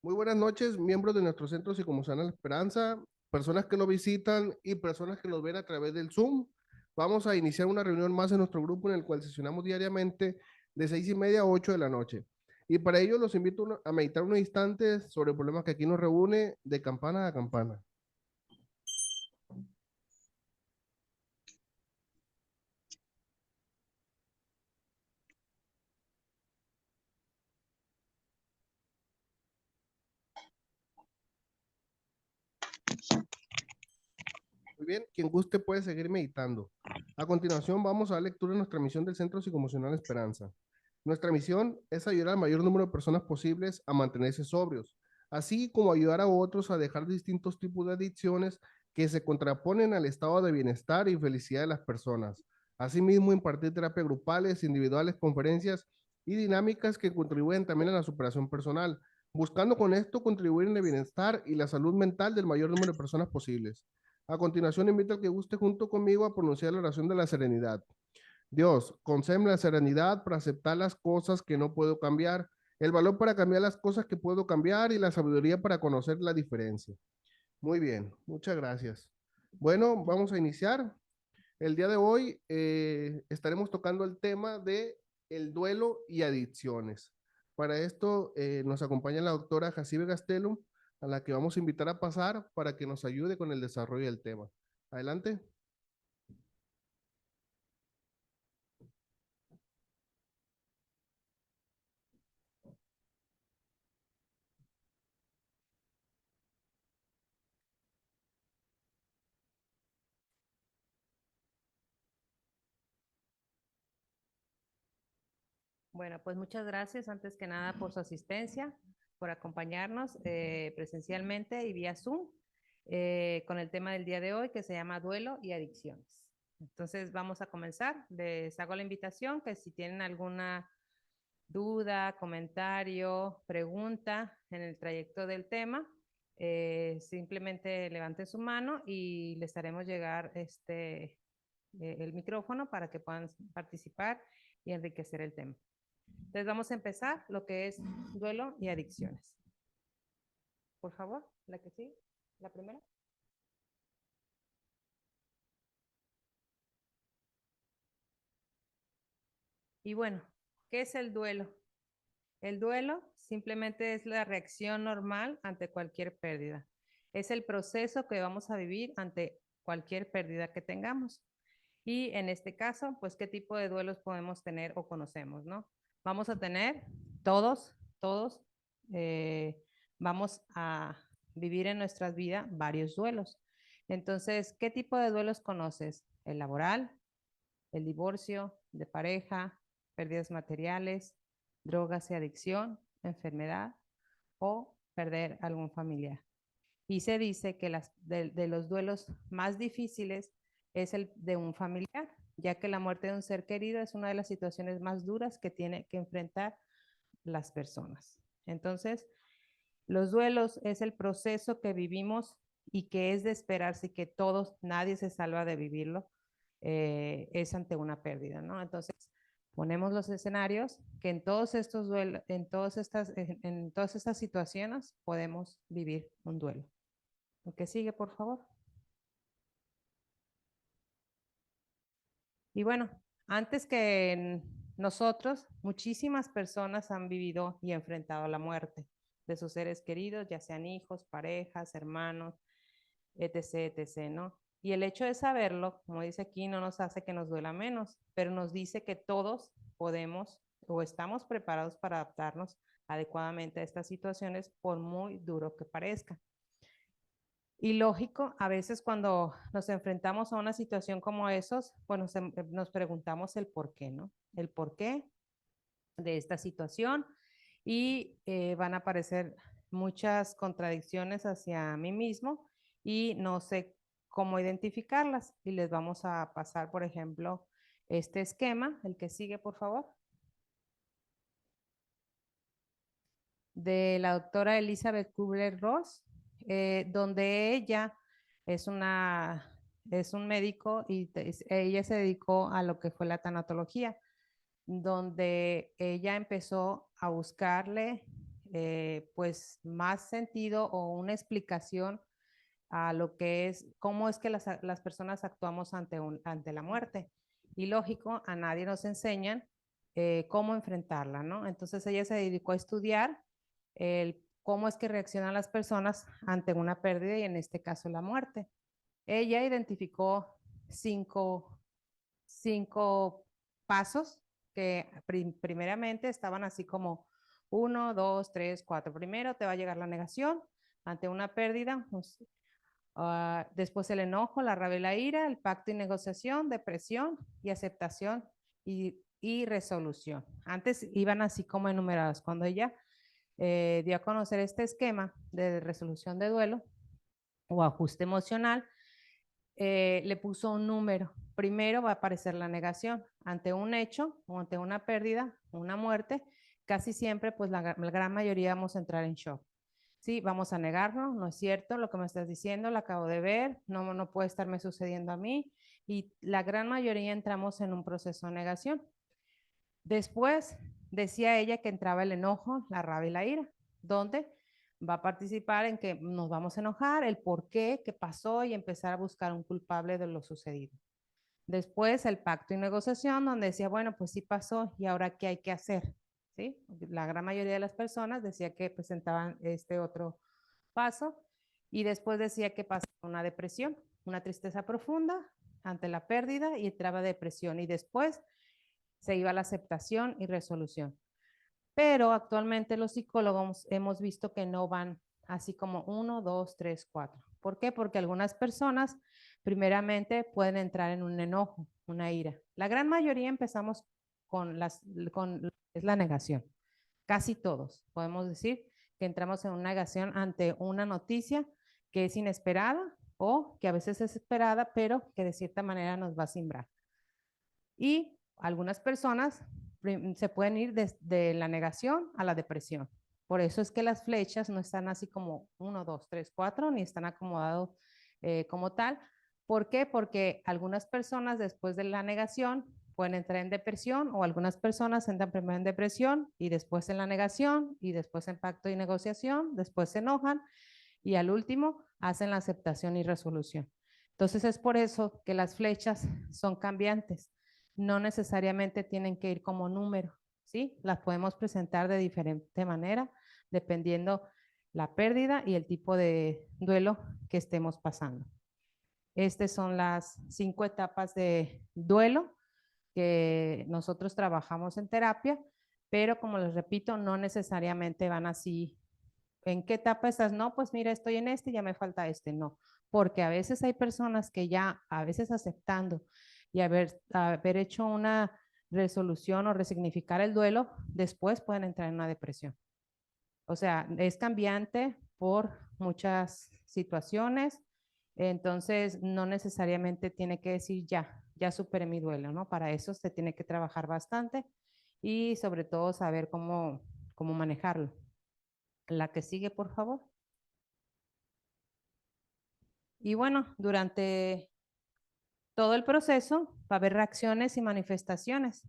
Muy buenas noches, miembros de nuestro Centro Psicomocional Esperanza, personas que nos visitan y personas que nos ven a través del Zoom. Vamos a iniciar una reunión más en nuestro grupo en el cual sesionamos diariamente de 6:30 a 8 de la noche. Y para ello los invito a meditar unos instantes sobre el problema que aquí nos reúne de campana a campana. Muy bien, quien guste puede seguir meditando. A continuación vamos a dar lectura de nuestra misión del Centro Psicomocional Esperanza. Nuestra misión es ayudar al mayor número de personas posibles a mantenerse sobrios, así como ayudar a otros a dejar distintos tipos de adicciones que se contraponen al estado de bienestar y felicidad de las personas. Asimismo, impartir terapias grupales, individuales, conferencias y dinámicas que contribuyen también a la superación personal, buscando con esto contribuir en el bienestar y la salud mental del mayor número de personas posibles. A continuación, invito al que guste junto conmigo a pronunciar la oración de la serenidad. Dios, concédeme la serenidad para aceptar las cosas que no puedo cambiar, el valor para cambiar las cosas que puedo cambiar y la sabiduría para conocer la diferencia. Muy bien, muchas gracias. Bueno, vamos a iniciar. El día de hoy estaremos tocando el tema de el duelo y adicciones. Para esto nos acompaña la doctora Jacibe Gastelum, a la que vamos a invitar a pasar para que nos ayude con el desarrollo del tema. Adelante. Bueno, pues muchas gracias antes que nada por su asistencia, por acompañarnos presencialmente y vía Zoom con el tema del día de hoy que se llama duelo y adicciones. Entonces vamos a comenzar. Les hago la invitación que si tienen alguna duda, comentario, pregunta en el trayecto del tema, simplemente levanten su mano y les haremos llegar el micrófono para que puedan participar y enriquecer el tema. Entonces vamos a empezar lo que es duelo y adicciones. Por favor, la que sigue, la primera. Y bueno, ¿qué es el duelo? El duelo simplemente es la reacción normal ante cualquier pérdida. Es el proceso que vamos a vivir ante cualquier pérdida que tengamos. Y en este caso, pues, ¿qué tipo de duelos podemos tener o conocemos, no? Vamos a tener todos, eh, vamos a vivir en nuestras vidas varios duelos. Entonces, ¿qué tipo de duelos conoces? El laboral, el divorcio, de pareja, pérdidas materiales, drogas y adicción, enfermedad o perder algún familiar. Y se dice que de los duelos más difíciles es el de un familiar, ya que la muerte de un ser querido es una de las situaciones más duras que tiene que enfrentar las personas. Entonces, los duelos es el proceso que vivimos y que es de esperarse que todos, nadie se salva de vivirlo, es ante una pérdida, ¿no? Entonces, ponemos los escenarios que en todos estos duelos, en todas estas situaciones podemos vivir un duelo. Lo que sigue, por favor. Y bueno, antes que nosotros, muchísimas personas han vivido y enfrentado la muerte de sus seres queridos, ya sean hijos, parejas, hermanos, etc., etc., ¿no? Y el hecho de saberlo, como dice aquí, no nos hace que nos duela menos, pero nos dice que todos podemos o estamos preparados para adaptarnos adecuadamente a estas situaciones, por muy duro que parezca. Y lógico, a veces cuando nos enfrentamos a una situación como esos, pues nos preguntamos el por qué, ¿no? El por qué de esta situación y van a aparecer muchas contradicciones hacia mí mismo y no sé cómo identificarlas. Y les vamos a pasar, por ejemplo, este esquema, el que sigue, por favor, de la doctora Elizabeth Kubler-Ross, donde ella es una es un médico y ella se dedicó a lo que fue la tanatología, donde ella empezó a buscarle pues más sentido o una explicación a lo que es, cómo es que las personas actuamos ante la muerte. Y lógico, a nadie nos enseñan cómo enfrentarla, ¿no? Entonces ella se dedicó a estudiar cómo es que reaccionan las personas ante una pérdida y en este caso la muerte. Ella identificó cinco pasos que primeramente estaban así como 1, 2, 3, 4. Primero te va a llegar la negación ante una pérdida, después el enojo, la rabia y la ira, el pacto y negociación, depresión y aceptación y resolución. Antes iban así como enumerados. Cuando ella dio a conocer este esquema de resolución de duelo o ajuste emocional, le puso un número. Primero va a aparecer la negación. Ante un hecho o ante una pérdida, una muerte, casi siempre, pues la gran mayoría vamos a entrar en shock. Sí, vamos a negarnos, no es cierto lo que me estás diciendo, lo acabo de ver, no puede estarme sucediendo a mí. Y la gran mayoría entramos en un proceso de negación. Después decía ella que entraba el enojo, la rabia y la ira, donde va a participar en que nos vamos a enojar, el por qué, qué pasó y empezar a buscar un culpable de lo sucedido. Después el pacto y negociación, donde decía, bueno, pues sí pasó y ahora qué hay que hacer. ¿Sí? La gran mayoría de las personas decía que presentaban este otro paso y después decía que pasaba una depresión, una tristeza profunda ante la pérdida y entraba depresión y después se iba a la aceptación y resolución. Pero actualmente los psicólogos hemos visto que no van así como 1, 2, 3, 4. ¿Por qué? Porque algunas personas primeramente pueden entrar en un enojo, una ira. La gran mayoría empezamos con es la negación. Casi todos podemos decir que entramos en una negación ante una noticia que es inesperada o que a veces es esperada, pero que de cierta manera nos va a simbrar. Y algunas personas se pueden ir de la negación a la depresión. Por eso es que las flechas no están así como 1, 2, 3, 4, ni están acomodados como tal. ¿Por qué? Porque algunas personas después de la negación pueden entrar en depresión o algunas personas entran primero en depresión y después en la negación y después en pacto y negociación, después se enojan y al último hacen la aceptación y resolución. Entonces es por eso que las flechas son cambiantes. No necesariamente tienen que ir como número, ¿sí? Las podemos presentar de diferente manera dependiendo la pérdida y el tipo de duelo que estemos pasando. Estas son las 5 etapas de duelo que nosotros trabajamos en terapia, pero como les repito, no necesariamente van así. ¿En qué etapa estás? No, pues mira, estoy en este y ya me falta este. No, porque a veces hay personas que ya, a veces aceptando y haber hecho una resolución o resignificar el duelo, después pueden entrar en una depresión. O sea, es cambiante por muchas situaciones, entonces no necesariamente tiene que decir ya superé mi duelo, ¿no? Para eso se tiene que trabajar bastante y sobre todo saber cómo manejarlo. La que sigue, por favor. Y bueno, durante todo el proceso va a haber reacciones y manifestaciones.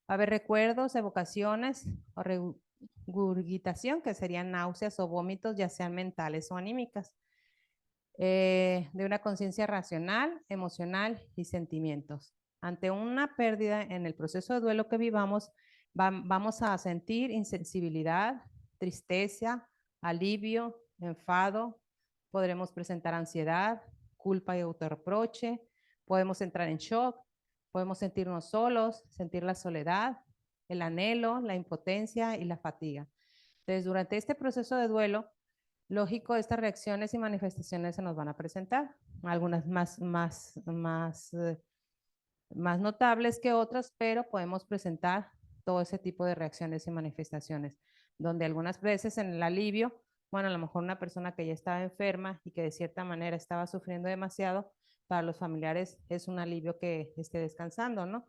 Va a haber recuerdos, evocaciones o regurgitación, que serían náuseas o vómitos, ya sean mentales o anímicas, de una conciencia racional, emocional y sentimientos. Ante una pérdida en el proceso de duelo que vivamos, vamos a sentir insensibilidad, tristeza, alivio, enfado, podremos presentar ansiedad, culpa y autorreproche, podemos entrar en shock, podemos sentirnos solos, sentir la soledad, el anhelo, la impotencia y la fatiga. Entonces, durante este proceso de duelo, lógico, estas reacciones y manifestaciones se nos van a presentar, algunas más notables que otras, pero podemos presentar todo ese tipo de reacciones y manifestaciones, donde algunas veces en el alivio, bueno, a lo mejor una persona que ya estaba enferma y que de cierta manera estaba sufriendo demasiado, para los familiares es un alivio que esté descansando, ¿no?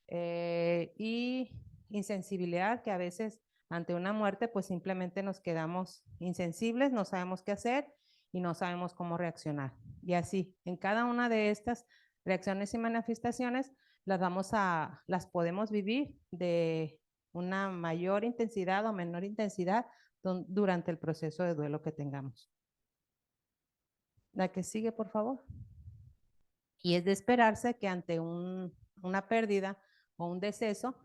Y insensibilidad, que a veces ante una muerte pues simplemente nos quedamos insensibles, no sabemos qué hacer y no sabemos cómo reaccionar. Y así, en cada una de estas reacciones y manifestaciones las podemos vivir de una mayor intensidad o menor intensidad durante el proceso de duelo que tengamos. La que sigue, por favor. Y es de esperarse que ante una pérdida o un deceso,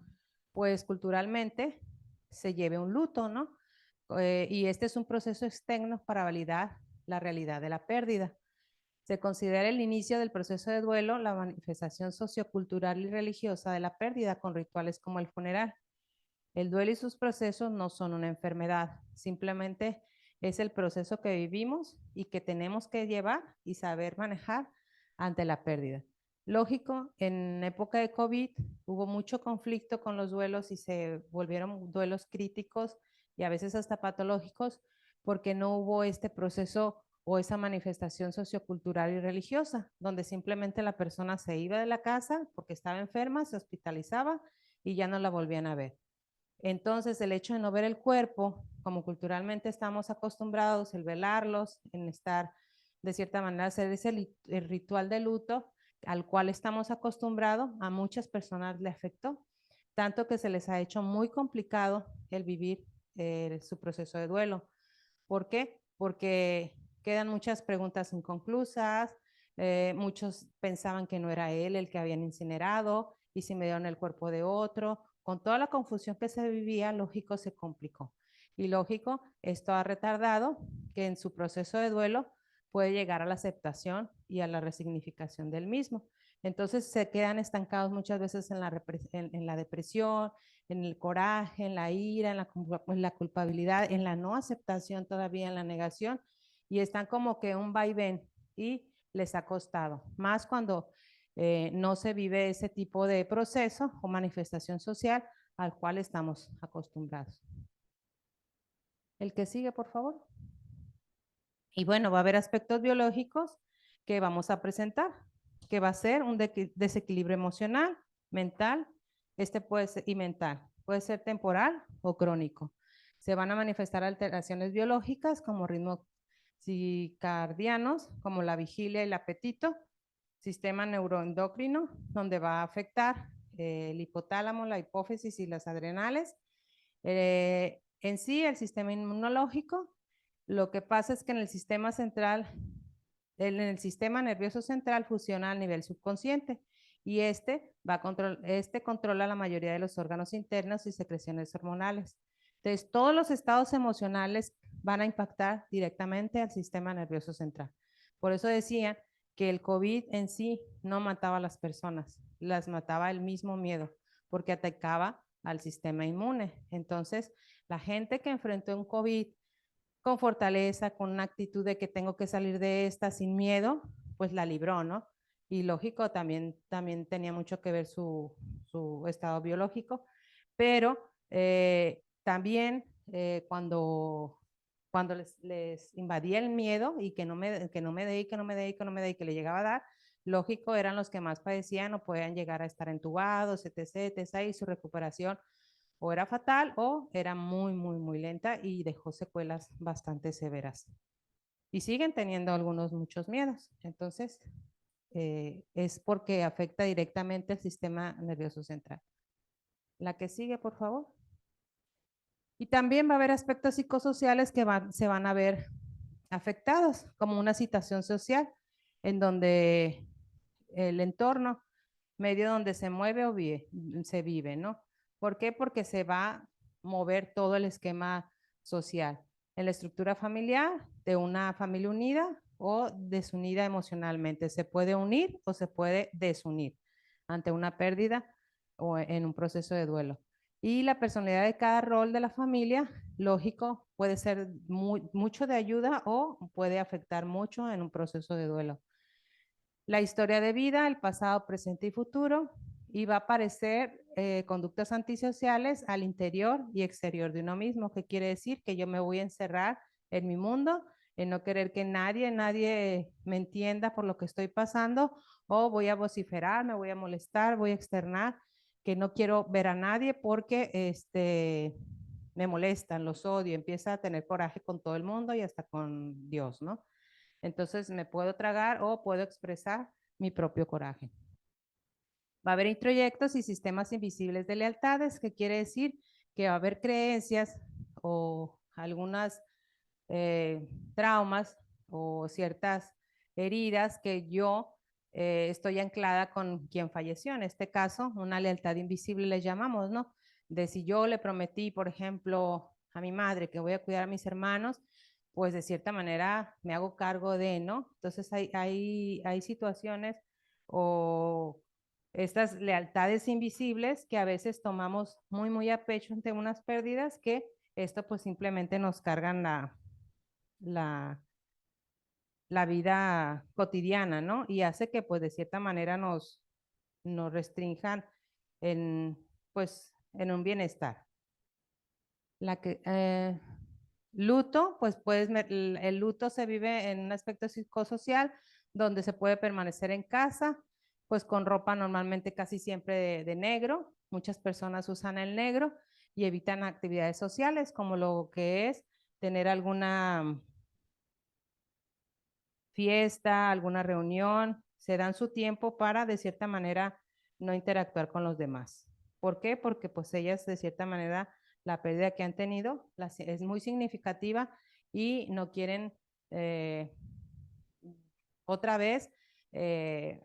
pues culturalmente se lleve un luto, ¿no? Y este es un proceso externo para validar la realidad de la pérdida. Se considera el inicio del proceso de duelo la manifestación sociocultural y religiosa de la pérdida con rituales como el funeral. El duelo y sus procesos no son una enfermedad, simplemente es el proceso que vivimos y que tenemos que llevar y saber manejar ante la pérdida. Lógico, en época de COVID hubo mucho conflicto con los duelos y se volvieron duelos críticos y a veces hasta patológicos porque no hubo este proceso o esa manifestación sociocultural y religiosa, donde simplemente la persona se iba de la casa porque estaba enferma, se hospitalizaba y ya no la volvían a ver. Entonces, el hecho de no ver el cuerpo, como culturalmente estamos acostumbrados, el velarlos, en estar de cierta manera, hacer ese el ritual de luto al cual estamos acostumbrados, a muchas personas le afectó, tanto que se les ha hecho muy complicado el vivir su proceso de duelo. ¿Por qué? Porque quedan muchas preguntas inconclusas, muchos pensaban que no era él el que habían incinerado y si me dieron el cuerpo de otro. Con toda la confusión que se vivía, lógico, se complicó. Y lógico, esto ha retardado que en su proceso de duelo puede llegar a la aceptación y a la resignificación del mismo. Entonces se quedan estancados muchas veces en la depresión, en el coraje, en la ira, en la culpabilidad, en la no aceptación todavía, en la negación, y están como que un vaivén y les ha costado, más cuando no se vive ese tipo de proceso o manifestación social al cual estamos acostumbrados. El que sigue, por favor. Y bueno, va a haber aspectos biológicos que vamos a presentar, que va a ser un desequilibrio emocional, mental, puede ser, y mental, puede ser temporal o crónico. Se van a manifestar alteraciones biológicas como ritmos circadianos, como la vigilia y el apetito, sistema neuroendocrino, donde va a afectar el hipotálamo, la hipófisis y las adrenales. En sí, el sistema inmunológico, lo que pasa es que en el sistema central, en el sistema nervioso central funciona a nivel subconsciente y este controla la mayoría de los órganos internos y secreciones hormonales. Entonces, todos los estados emocionales van a impactar directamente al sistema nervioso central. Por eso decía que el COVID en sí no mataba a las personas, las mataba el mismo miedo, porque atacaba al sistema inmune. Entonces, la gente que enfrentó un COVID con fortaleza, con una actitud de que tengo que salir de esta sin miedo, pues la libró, ¿no? Y lógico, también tenía mucho que ver su estado biológico, pero también cuando les invadía el miedo y que no me dé, que no me dé, y que le llegaba a dar, lógico, eran los que más padecían o podían llegar a estar entubados, etc., etc., y su recuperación o era fatal o era muy, muy, muy lenta y dejó secuelas bastante severas. Y siguen teniendo muchos miedos. Entonces, es porque afecta directamente el sistema nervioso central. La que sigue, por favor. Y también va a haber aspectos psicosociales que se van a ver afectados, como una situación social en donde el entorno medio donde se mueve o se vive, ¿no? ¿Por qué? Porque se va a mover todo el esquema social. En la estructura familiar de una familia unida o desunida emocionalmente. Se puede unir o se puede desunir ante una pérdida o en un proceso de duelo. Y la personalidad de cada rol de la familia, lógico, puede ser mucho de ayuda o puede afectar mucho en un proceso de duelo. La historia de vida, el pasado, presente y futuro, y va a aparecer conductas antisociales al interior y exterior de uno mismo, que quiere decir que yo me voy a encerrar en mi mundo, en no querer que nadie me entienda por lo que estoy pasando, o voy a vociferar, me voy a molestar, voy a externar, que no quiero ver a nadie porque me molestan, los odio, empieza a tener coraje con todo el mundo y hasta con Dios, ¿no? Entonces me puedo tragar o puedo expresar mi propio coraje. Va a haber introyectos y sistemas invisibles de lealtades, que quiere decir que va a haber creencias o algunas traumas o ciertas heridas que yo estoy anclada con quien falleció. En este caso, una lealtad invisible le llamamos, ¿no? De si yo le prometí, por ejemplo, a mi madre que voy a cuidar a mis hermanos, pues de cierta manera me hago cargo de, ¿no? Entonces hay situaciones o estas lealtades invisibles que a veces tomamos muy, muy a pecho ante unas pérdidas que esto pues simplemente nos cargan la, la vida cotidiana, ¿no? Y hace que pues de cierta manera nos restrinjan en, pues, en un bienestar. Luto, pues el luto se vive en un aspecto psicosocial donde se puede permanecer en casa, pues con ropa normalmente casi siempre de negro. Muchas personas usan el negro y evitan actividades sociales como lo que es tener alguna fiesta, alguna reunión, se dan su tiempo para de cierta manera no interactuar con los demás. ¿Por qué? Porque pues ellas de cierta manera la pérdida que han tenido es muy significativa y no quieren otra vez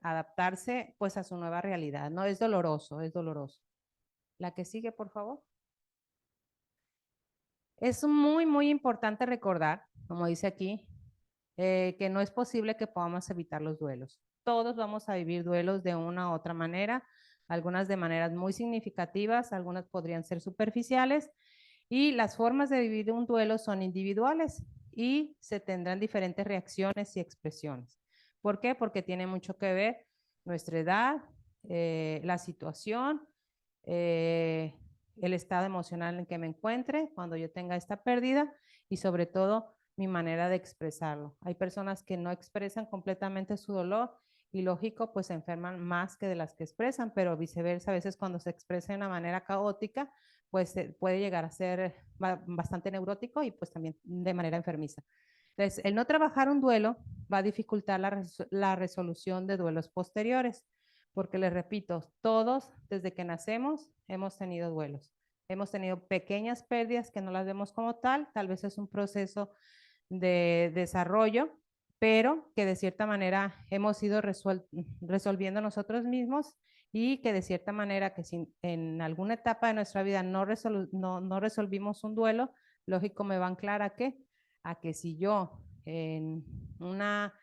adaptarse pues a su nueva realidad, ¿no? Es doloroso, es doloroso. La que sigue, por favor. Es muy, muy importante recordar, como dice aquí, que no es posible que podamos evitar los duelos. Todos vamos a vivir duelos de una u otra manera, algunas de maneras muy significativas, algunas podrían ser superficiales, y las formas de vivir un duelo son individuales y se tendrán diferentes reacciones y expresiones. ¿Por qué? Porque tiene mucho que ver nuestra edad, la situación, el estado emocional en que me encuentre cuando yo tenga esta pérdida y sobre todo mi manera de expresarlo. Hay personas que no expresan completamente su dolor y lógico, pues se enferman más que de las que expresan, pero viceversa, a veces cuando se expresa de una manera caótica, pues puede llegar a ser bastante neurótico y pues también de manera enfermiza. Entonces, el no trabajar un duelo va a dificultar la resolución de duelos posteriores, porque les repito, todos desde que nacemos hemos tenido duelos. Hemos tenido pequeñas pérdidas que no las vemos como tal vez es un proceso de desarrollo, pero que de cierta manera hemos ido resolviendo nosotros mismos y que de cierta manera que si en alguna etapa de nuestra vida no resolvimos un duelo, lógico me va a anclar a que si yo en una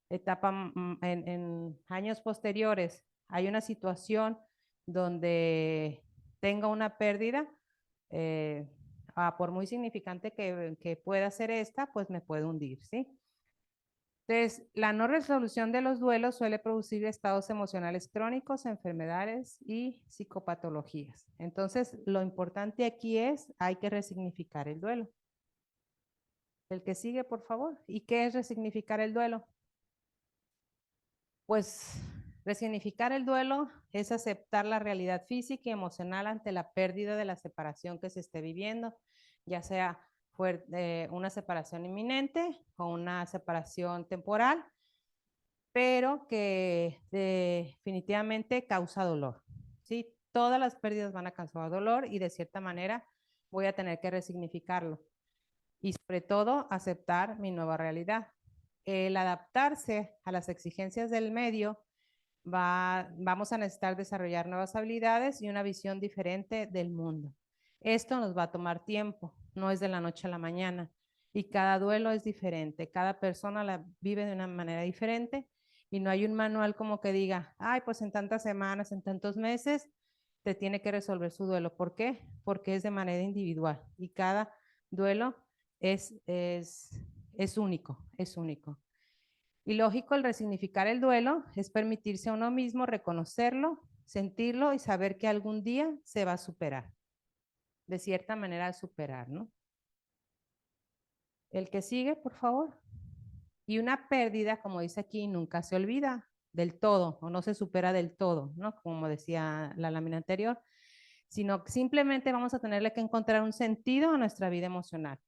etapa, en años posteriores, hay una situación donde tenga una pérdida, por muy significante que pueda ser esta, pues me puede hundir, ¿sí? Entonces, la no resolución de los duelos suele producir estados emocionales crónicos, enfermedades y psicopatologías. Entonces, lo importante aquí es, hay que resignificar el duelo. El que sigue, por favor. ¿Y qué es resignificar el duelo? Pues resignificar el duelo es aceptar la realidad física y emocional ante la pérdida de la separación que se esté viviendo, ya sea una separación inminente o una separación temporal, pero que definitivamente causa dolor. ¿Sí? Todas las pérdidas van a causar dolor y de cierta manera voy a tener que resignificarlo y sobre todo aceptar mi nueva realidad. El adaptarse a las exigencias del medio vamos a necesitar desarrollar nuevas habilidades y una visión diferente del mundo. Esto nos va a tomar tiempo, no es de la noche a la mañana. Y cada duelo es diferente, cada persona la vive de una manera diferente y no hay un manual como que diga, ay, pues en tantas semanas, en tantos meses, te tiene que resolver su duelo. ¿Por qué? Porque es de manera individual y cada duelo es único, es único. Y lógico, el resignificar el duelo es permitirse a uno mismo reconocerlo, sentirlo y saber que algún día se va a superar. De cierta manera superar, ¿no? El que sigue, por favor. Y una pérdida, como dice aquí, nunca se olvida del todo o no se supera del todo, ¿no? Como decía la lámina anterior, sino que simplemente vamos a tenerle que encontrar un sentido a nuestra vida emocional,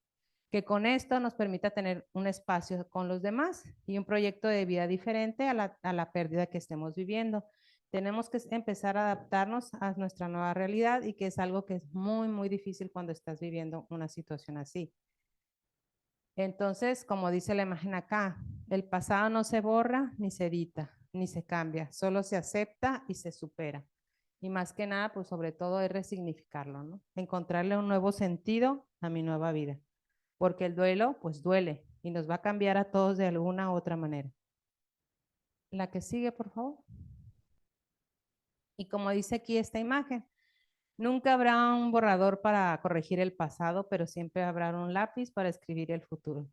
que con esto nos permita tener un espacio con los demás y un proyecto de vida diferente a la pérdida que estemos viviendo. Tenemos que empezar a adaptarnos a nuestra nueva realidad y que es algo que es muy, muy difícil cuando estás viviendo una situación así. Entonces, como dice la imagen acá, el pasado no se borra ni se edita, ni se cambia, solo se acepta y se supera. Y más que nada, pues sobre todo es resignificarlo, ¿no? Encontrarle un nuevo sentido a mi nueva vida. Porque el duelo, pues duele y nos va a cambiar a todos de alguna u otra manera. La que sigue, por favor. Y como dice aquí esta imagen, nunca habrá un borrador para corregir el pasado, pero siempre habrá un lápiz para escribir el futuro.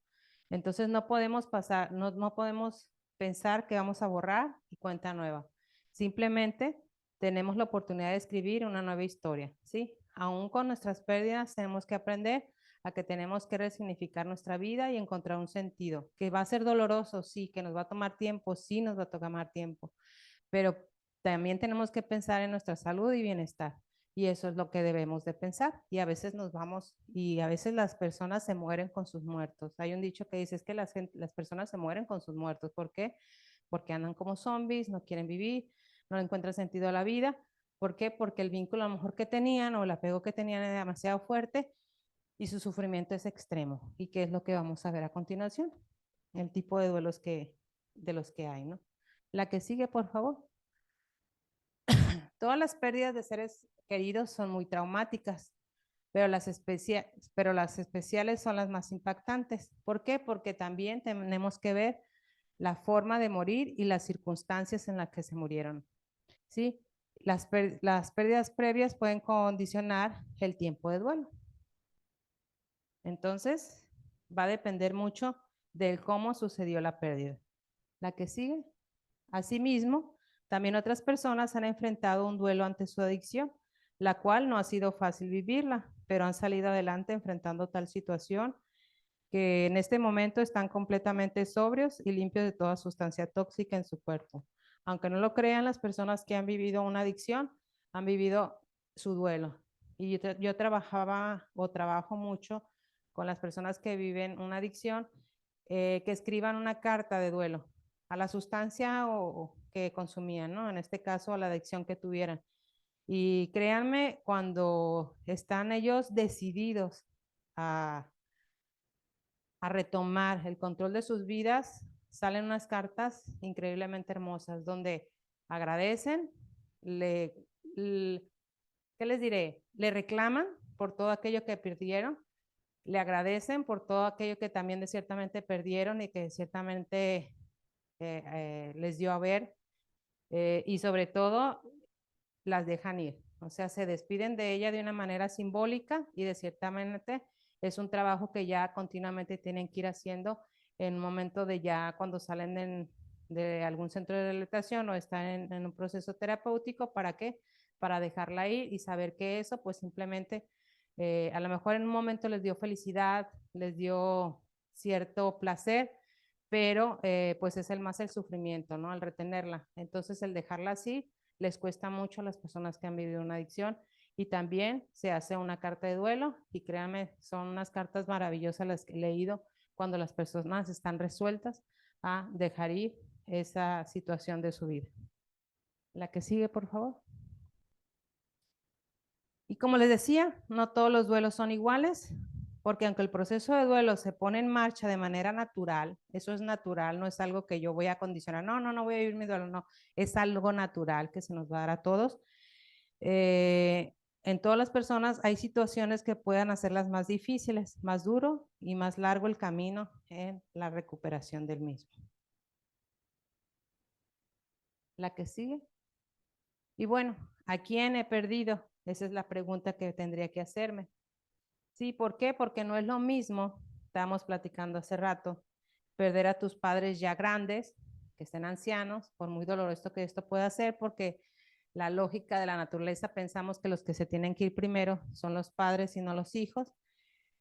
Entonces no podemos pasar, no podemos pensar que vamos a borrar y cuenta nueva. Simplemente tenemos la oportunidad de escribir una nueva historia, ¿sí? Aún con nuestras pérdidas tenemos que aprender a que tenemos que resignificar nuestra vida y encontrar un sentido, que va a ser doloroso, sí, que nos va a tomar tiempo, sí nos va a tomar tiempo, pero también tenemos que pensar en nuestra salud y bienestar. Y eso es lo que debemos de pensar. Y a veces nos vamos, y a veces las personas se mueren con sus muertos. Hay un dicho que dice es que las personas se mueren con sus muertos. ¿Por qué? Porque andan como zombies, no quieren vivir, no le encuentran sentido a la vida. ¿Por qué? Porque el vínculo a lo mejor que tenían o el apego que tenían era demasiado fuerte y su sufrimiento es extremo. ¿Y qué es lo que vamos a ver a continuación? El tipo de duelos de los que hay, ¿no? La que sigue, por favor. Todas las pérdidas de seres queridos son muy traumáticas, pero las especiales son las más impactantes. ¿Por qué? Porque también tenemos que ver la forma de morir y las circunstancias en las que se murieron. ¿Sí? Las pérdidas previas pueden condicionar el tiempo de duelo. Entonces, va a depender mucho del cómo sucedió la pérdida. La que sigue. Asimismo, también otras personas han enfrentado un duelo ante su adicción, la cual no ha sido fácil vivirla, pero han salido adelante enfrentando tal situación que en este momento están completamente sobrios y limpios de toda sustancia tóxica en su cuerpo. Aunque no lo crean, las personas que han vivido una adicción han vivido su duelo. Y yo trabajaba o trabajo mucho con las personas que viven una adicción, que escriban una carta de duelo a la sustancia o que consumían, ¿no? En este caso, a la adicción que tuvieran. Y créanme, cuando están ellos decididos a retomar el control de sus vidas, salen unas cartas increíblemente hermosas donde agradecen, le, le, ¿qué les diré? Le reclaman por todo aquello que perdieron, le agradecen por todo aquello que también de ciertamente perdieron y que ciertamente les dio a ver, y sobre todo las dejan ir. O sea, se despiden de ella de una manera simbólica y de ciertamente es un trabajo que ya continuamente tienen que ir haciendo en un momento de ya cuando salen de algún centro de rehabilitación o están en un proceso terapéutico. ¿Para qué? Para dejarla ir y saber que eso pues simplemente a lo mejor en un momento les dio felicidad, les dio cierto placer, pero pues es más el sufrimiento, ¿no? Al retenerla. Entonces el dejarla así les cuesta mucho a las personas que han vivido una adicción y también se hace una carta de duelo y créanme, son unas cartas maravillosas las que he leído cuando las personas están resueltas a dejar ir esa situación de su vida. La que sigue, por favor. Y como les decía, no todos los duelos son iguales, porque aunque el proceso de duelo se pone en marcha de manera natural, eso es natural, no es algo que yo voy a condicionar, no voy a vivir mi duelo, no, es algo natural que se nos va a dar a todos. En todas las personas hay situaciones que puedan hacerlas más difíciles, más duro y más largo el camino en la recuperación del mismo. La que sigue. Y bueno, ¿a quién he perdido? Esa es la pregunta que tendría que hacerme. Sí, ¿por qué? Porque no es lo mismo, estábamos platicando hace rato, perder a tus padres ya grandes, que estén ancianos, por muy doloroso que esto pueda ser, porque la lógica de la naturaleza pensamos que los que se tienen que ir primero son los padres y no los hijos.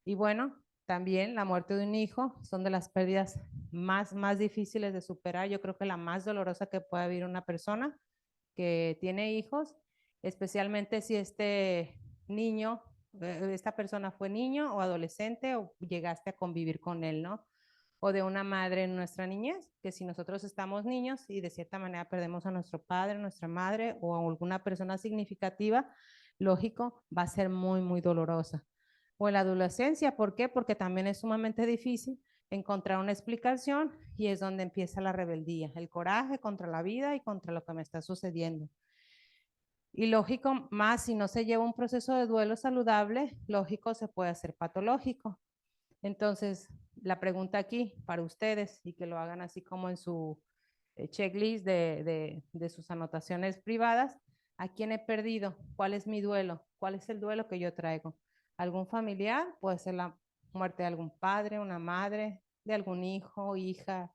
Y bueno, también la muerte de un hijo son de las pérdidas más difíciles de superar. Yo creo que la más dolorosa que puede vivir una persona que tiene hijos, especialmente si este niño, esta persona fue niño o adolescente o llegaste a convivir con él, ¿no? O de una madre en nuestra niñez, que si nosotros estamos niños y de cierta manera perdemos a nuestro padre, nuestra madre o a alguna persona significativa, lógico, va a ser muy dolorosa. O en la adolescencia, ¿por qué? Porque también es sumamente difícil, encontrar una explicación y es donde empieza la rebeldía, el coraje contra la vida y contra lo que me está sucediendo. Y lógico, más si no se lleva un proceso de duelo saludable, lógico se puede hacer patológico. Entonces, la pregunta aquí para ustedes y que lo hagan así como en su checklist de sus anotaciones privadas, ¿a quién he perdido? ¿Cuál es mi duelo? ¿Cuál es el duelo que yo traigo? ¿Algún familiar? Puede ser la muerte de algún padre, una madre, de algún hijo, hija,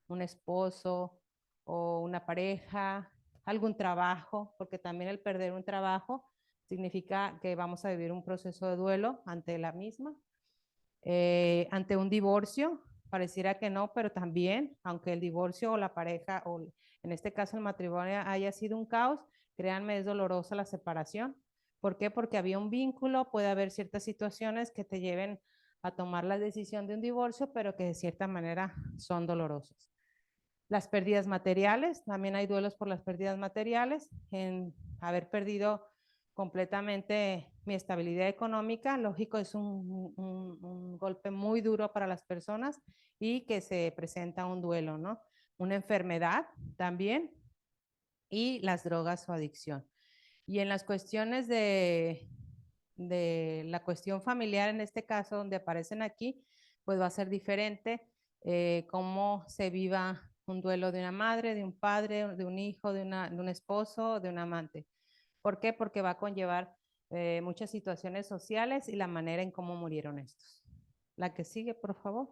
un esposo o una pareja, algún trabajo, porque también el perder un trabajo significa que vamos a vivir un proceso de duelo ante la misma. Ante un divorcio, pareciera que no, pero también, aunque el divorcio o la pareja, o en este caso el matrimonio haya sido un caos, créanme, es dolorosa la separación. ¿Por qué? Porque había un vínculo, puede haber ciertas situaciones que te lleven a tomar la decisión de un divorcio, pero que de cierta manera son dolorosas. Las pérdidas materiales, también hay duelos por las pérdidas materiales, en haber perdido completamente mi estabilidad económica, lógico, es un golpe muy duro para las personas y que se presenta un duelo, ¿no? Una enfermedad también y las drogas o adicción. Y en las cuestiones de la cuestión familiar, en este caso, donde aparecen aquí, pues va a ser diferente cómo se viva un duelo de una madre, de un padre, de un hijo, de un esposo, de un amante. ¿Por qué? Porque va a conllevar muchas situaciones sociales y la manera en cómo murieron estos. La que sigue, por favor.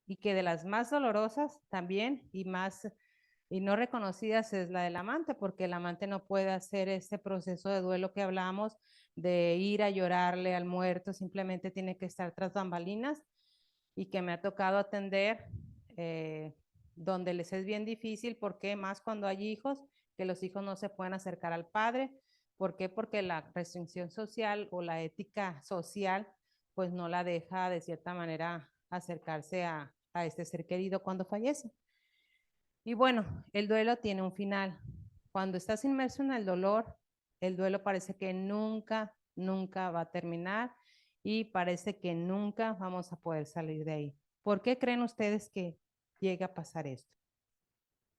Y que de las más dolorosas también y más y no reconocidas es la del amante, porque el amante no puede hacer ese proceso de duelo que hablamos, de ir a llorarle al muerto, simplemente tiene que estar tras bambalinas y que me ha tocado atender donde les es bien difícil, porque más cuando hay hijos, que los hijos no se pueden acercar al padre. ¿Por qué? Porque la restricción social o la ética social pues no la deja de cierta manera acercarse a este ser querido cuando fallece. Y bueno, el duelo tiene un final. Cuando estás inmerso en el duelo parece que nunca, nunca va a terminar y parece que nunca vamos a poder salir de ahí. ¿Por qué creen ustedes que llega a pasar esto?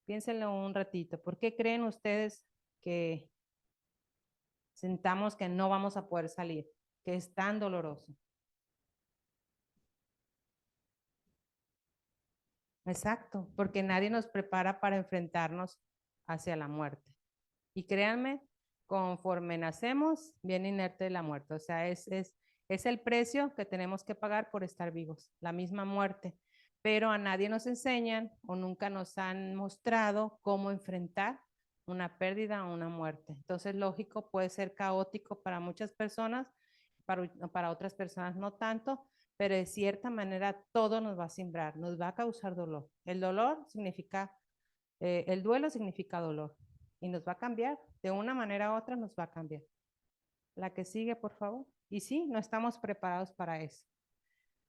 Piénsenlo un ratito. ¿Por qué creen ustedes que sentamos que no vamos a poder salir, que es tan doloroso? Exacto, porque nadie nos prepara para enfrentarnos hacia la muerte. Y créanme, conforme nacemos, viene inerte la muerte. O sea, es el precio que tenemos que pagar por estar vivos, la misma muerte. Pero a nadie nos enseñan o nunca nos han mostrado cómo enfrentar una pérdida o una muerte. Entonces, lógico, puede ser caótico para muchas personas, para otras personas no tanto, pero de cierta manera todo nos va a simbrar, nos va a causar dolor. El dolor significa, el duelo significa dolor y nos va a cambiar, de una manera u otra nos va a cambiar. La que sigue, por favor. Y sí, no estamos preparados para eso.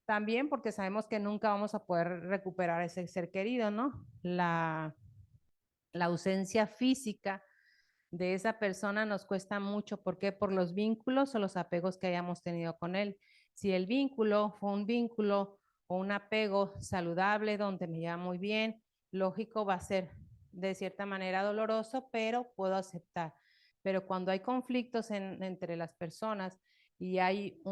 También porque sabemos que nunca vamos a poder recuperar ese ser querido, ¿no? La ausencia física de esa persona nos cuesta mucho. ¿Por qué? Por los vínculos o los apegos que hayamos tenido con él. Si el vínculo fue un vínculo o un apego saludable donde me lleva muy bien, lógico va a ser de cierta manera doloroso, pero puedo aceptar. Pero cuando hay conflictos entre las personas y hay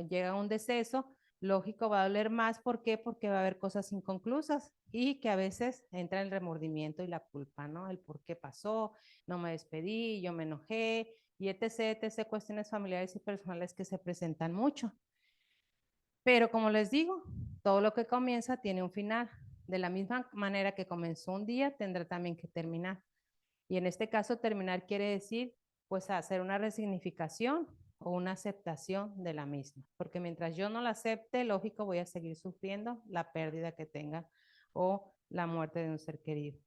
llega un deceso, lógico va a doler más. ¿Por qué? Porque va a haber cosas inconclusas y que a veces entra el remordimiento y la culpa, ¿no? El por qué pasó, no me despedí, yo me enojé, y etc., cuestiones familiares y personales que se presentan mucho. Pero como les digo, todo lo que comienza tiene un final. De la misma manera que comenzó un día, tendrá también que terminar. Y en este caso, terminar quiere decir, pues, hacer una resignificación o una aceptación de la misma. Porque mientras yo no la acepte, lógico, voy a seguir sufriendo la pérdida que tenga o la muerte de un ser querido.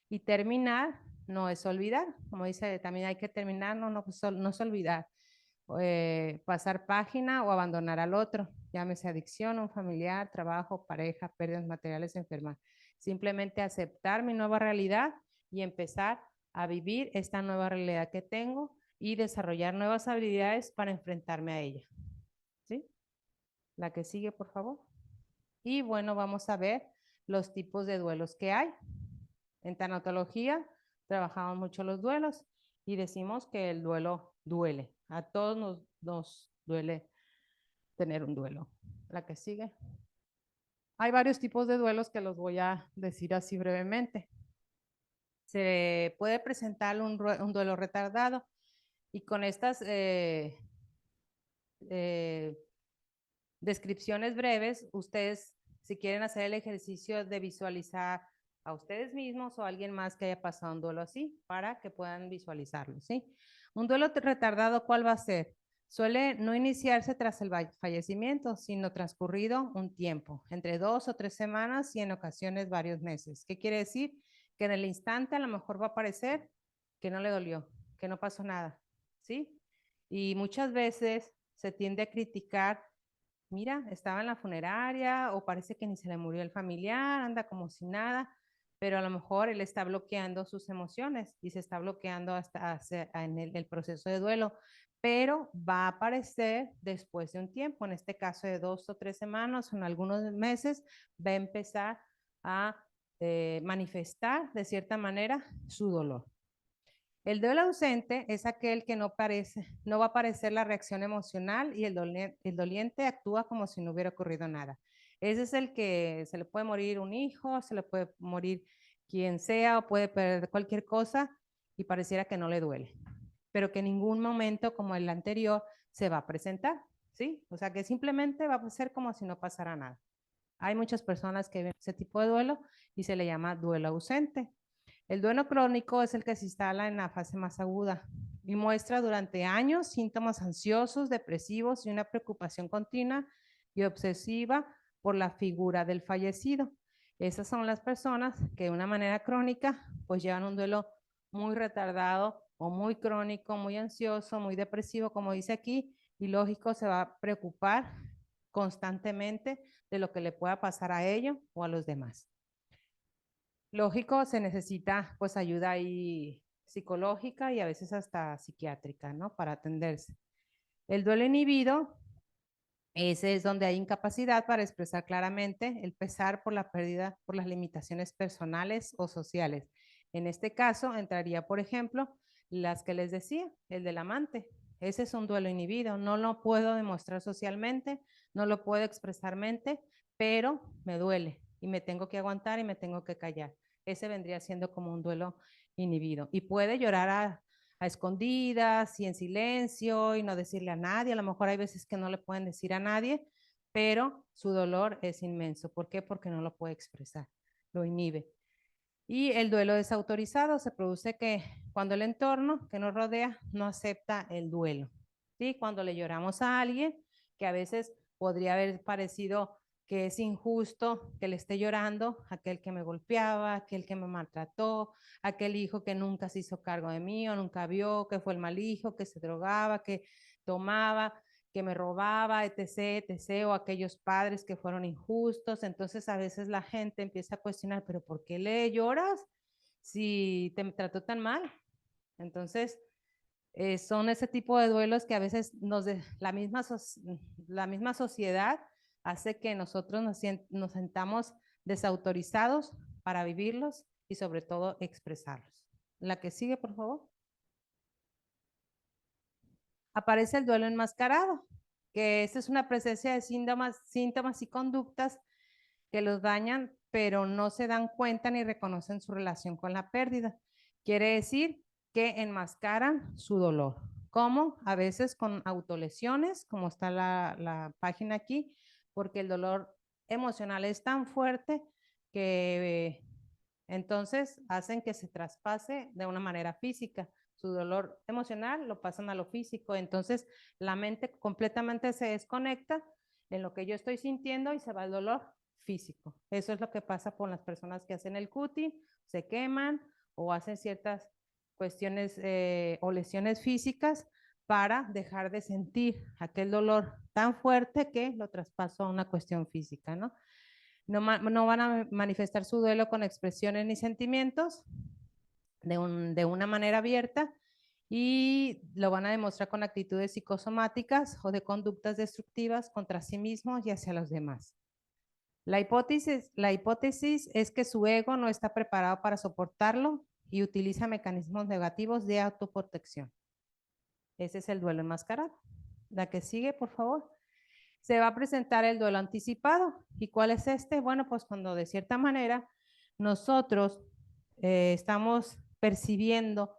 Y terminar no es olvidar, como dice, también hay que terminar, no es olvidar, pasar página o abandonar al otro, llámese adicción, un familiar, trabajo, pareja, pérdidas materiales, enfermedad. Simplemente aceptar mi nueva realidad y empezar a vivir esta nueva realidad que tengo y desarrollar nuevas habilidades para enfrentarme a ella. ¿Sí? La que sigue, por favor. Y bueno, vamos a ver los tipos de duelos que hay. En tanatología trabajamos mucho los duelos y decimos que el duelo duele. A todos nos duele tener un duelo. La que sigue. Hay varios tipos de duelos que los voy a decir así brevemente. Se puede presentar un duelo retardado y con estas descripciones breves, ustedes, si quieren hacer el ejercicio de visualizar a ustedes mismos o a alguien más que haya pasado un duelo así, para que puedan visualizarlo, ¿sí? Un duelo retardado, ¿cuál va a ser? Suele no iniciarse tras el fallecimiento, sino transcurrido un tiempo, entre 2 o 3 semanas y en ocasiones varios meses. ¿Qué quiere decir? Que en el instante a lo mejor va a parecer que no le dolió, que no pasó nada, ¿sí? Y muchas veces se tiende a criticar, mira, estaba en la funeraria o parece que ni se le murió el familiar, anda como si nada, pero a lo mejor él está bloqueando sus emociones y se está bloqueando hasta en el proceso de duelo, pero va a aparecer después de un tiempo, en este caso de 2 o 3 semanas o en algunos meses, va a empezar a manifestar de cierta manera su dolor. El duelo ausente es aquel que no va a aparecer la reacción emocional y el doliente actúa como si no hubiera ocurrido nada. Ese es el que se le puede morir un hijo, se le puede morir quien sea o puede perder cualquier cosa y pareciera que no le duele, pero que en ningún momento como el anterior se va a presentar, ¿sí? O sea que simplemente va a ser como si no pasara nada. Hay muchas personas que ven ese tipo de duelo y se le llama duelo ausente. El duelo crónico es el que se instala en la fase más aguda y muestra durante años síntomas ansiosos, depresivos y una preocupación continua y obsesiva por la figura del fallecido. Esas son las personas que de una manera crónica pues llevan un duelo muy retardado o muy crónico, muy ansioso, muy depresivo, como dice aquí, y lógico se va a preocupar constantemente de lo que le pueda pasar a ellos o a los demás. Lógico, se necesita pues ayuda ahí psicológica y a veces hasta psiquiátrica, ¿no? Para atenderse. El duelo inhibido, ese es donde hay incapacidad para expresar claramente el pesar por la pérdida, por las limitaciones personales o sociales. En este caso entraría, por ejemplo, las que les decía, el del amante. Ese es un duelo inhibido, no lo puedo demostrar socialmente, no lo puedo expresarmente, pero me duele y me tengo que aguantar y me tengo que callar. Ese vendría siendo como un duelo inhibido. Y puede llorar a escondidas y en silencio y no decirle a nadie. A lo mejor hay veces que no le pueden decir a nadie, pero su dolor es inmenso. ¿Por qué? Porque no lo puede expresar, lo inhibe. Y el duelo desautorizado se produce que cuando el entorno que nos rodea no acepta el duelo. ¿Sí? Cuando le lloramos a alguien que a veces podría haber parecido que es injusto que le esté llorando, aquel que me golpeaba, aquel que me maltrató, aquel hijo que nunca se hizo cargo de mí o nunca vio, que fue el mal hijo, que se drogaba, que tomaba, que me robaba, etc., etc., o aquellos padres que fueron injustos. Entonces a veces la gente empieza a cuestionar, pero ¿por qué le lloras si te trató tan mal? Entonces, son ese tipo de duelos que a veces la misma sociedad hace que nosotros nos sentamos desautorizados para vivirlos y sobre todo expresarlos. La que sigue, por favor. Aparece el duelo enmascarado, que esta es una presencia de síntomas y conductas que los dañan, pero no se dan cuenta ni reconocen su relación con la pérdida. Quiere decir que enmascaran su dolor, como a veces con autolesiones, como está la página aquí, porque el dolor emocional es tan fuerte que entonces hacen que se traspase de una manera física. Su dolor emocional lo pasan a lo físico, entonces la mente completamente se desconecta en lo que yo estoy sintiendo y se va el dolor físico. Eso es lo que pasa con las personas que hacen el cutting, se queman o hacen ciertas cuestiones o lesiones físicas para dejar de sentir aquel dolor tan fuerte que lo traspaso a una cuestión física, ¿no? No van a manifestar su duelo con expresiones ni sentimientos de una manera abierta y lo van a demostrar con actitudes psicosomáticas o de conductas destructivas contra sí mismos y hacia los demás. La hipótesis es que su ego no está preparado para soportarlo y utiliza mecanismos negativos de autoprotección. Ese es el duelo enmascarado. La que sigue, por favor. Se va a presentar el duelo anticipado. ¿Y cuál es este? Bueno, pues cuando de cierta manera nosotros estamos percibiendo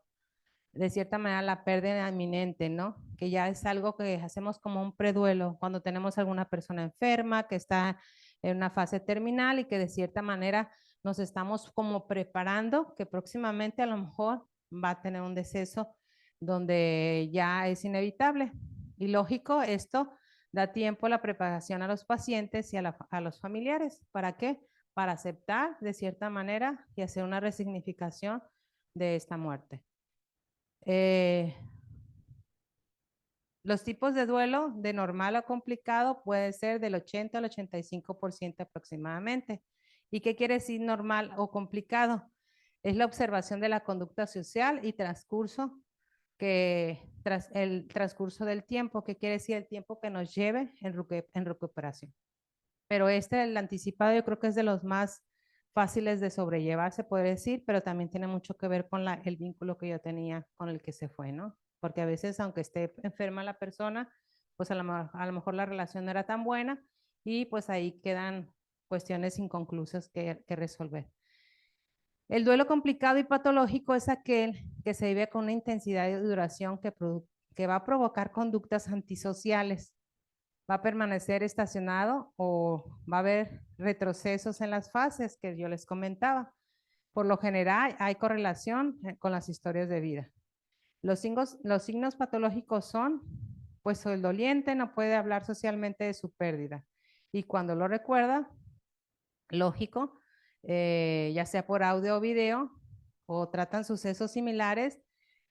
de cierta manera la pérdida inminente, ¿no? Que ya es algo que hacemos como un preduelo cuando tenemos alguna persona enferma que está en una fase terminal y que de cierta manera nos estamos como preparando que próximamente a lo mejor va a tener un deceso donde ya es inevitable. Y lógico, esto da tiempo a la preparación a los pacientes y a los familiares. ¿Para qué? Para aceptar de cierta manera y hacer una resignificación de esta muerte. Los tipos de duelo de normal o complicado puede ser del 80 al 85% aproximadamente. ¿Y qué quiere decir normal o complicado? Es la observación de la conducta social y transcurso tras el transcurso del tiempo, que quiere decir el tiempo que nos lleve en recuperación. Pero el anticipado, yo creo que es de los más fáciles de sobrellevar, se puede decir, pero también tiene mucho que ver con el vínculo que yo tenía con el que se fue, ¿no? Porque a veces, aunque esté enferma la persona, pues a lo mejor la relación no era tan buena y pues ahí quedan cuestiones inconclusas que resolver. El duelo complicado y patológico es aquel que se vive con una intensidad y duración que va a provocar conductas antisociales, va a permanecer estacionado o va a haber retrocesos en las fases que yo les comentaba. Por lo general hay correlación con las historias de vida. Los signos patológicos son, pues el doliente no puede hablar socialmente de su pérdida y cuando lo recuerda, lógico, ya sea por audio o video o tratan sucesos similares,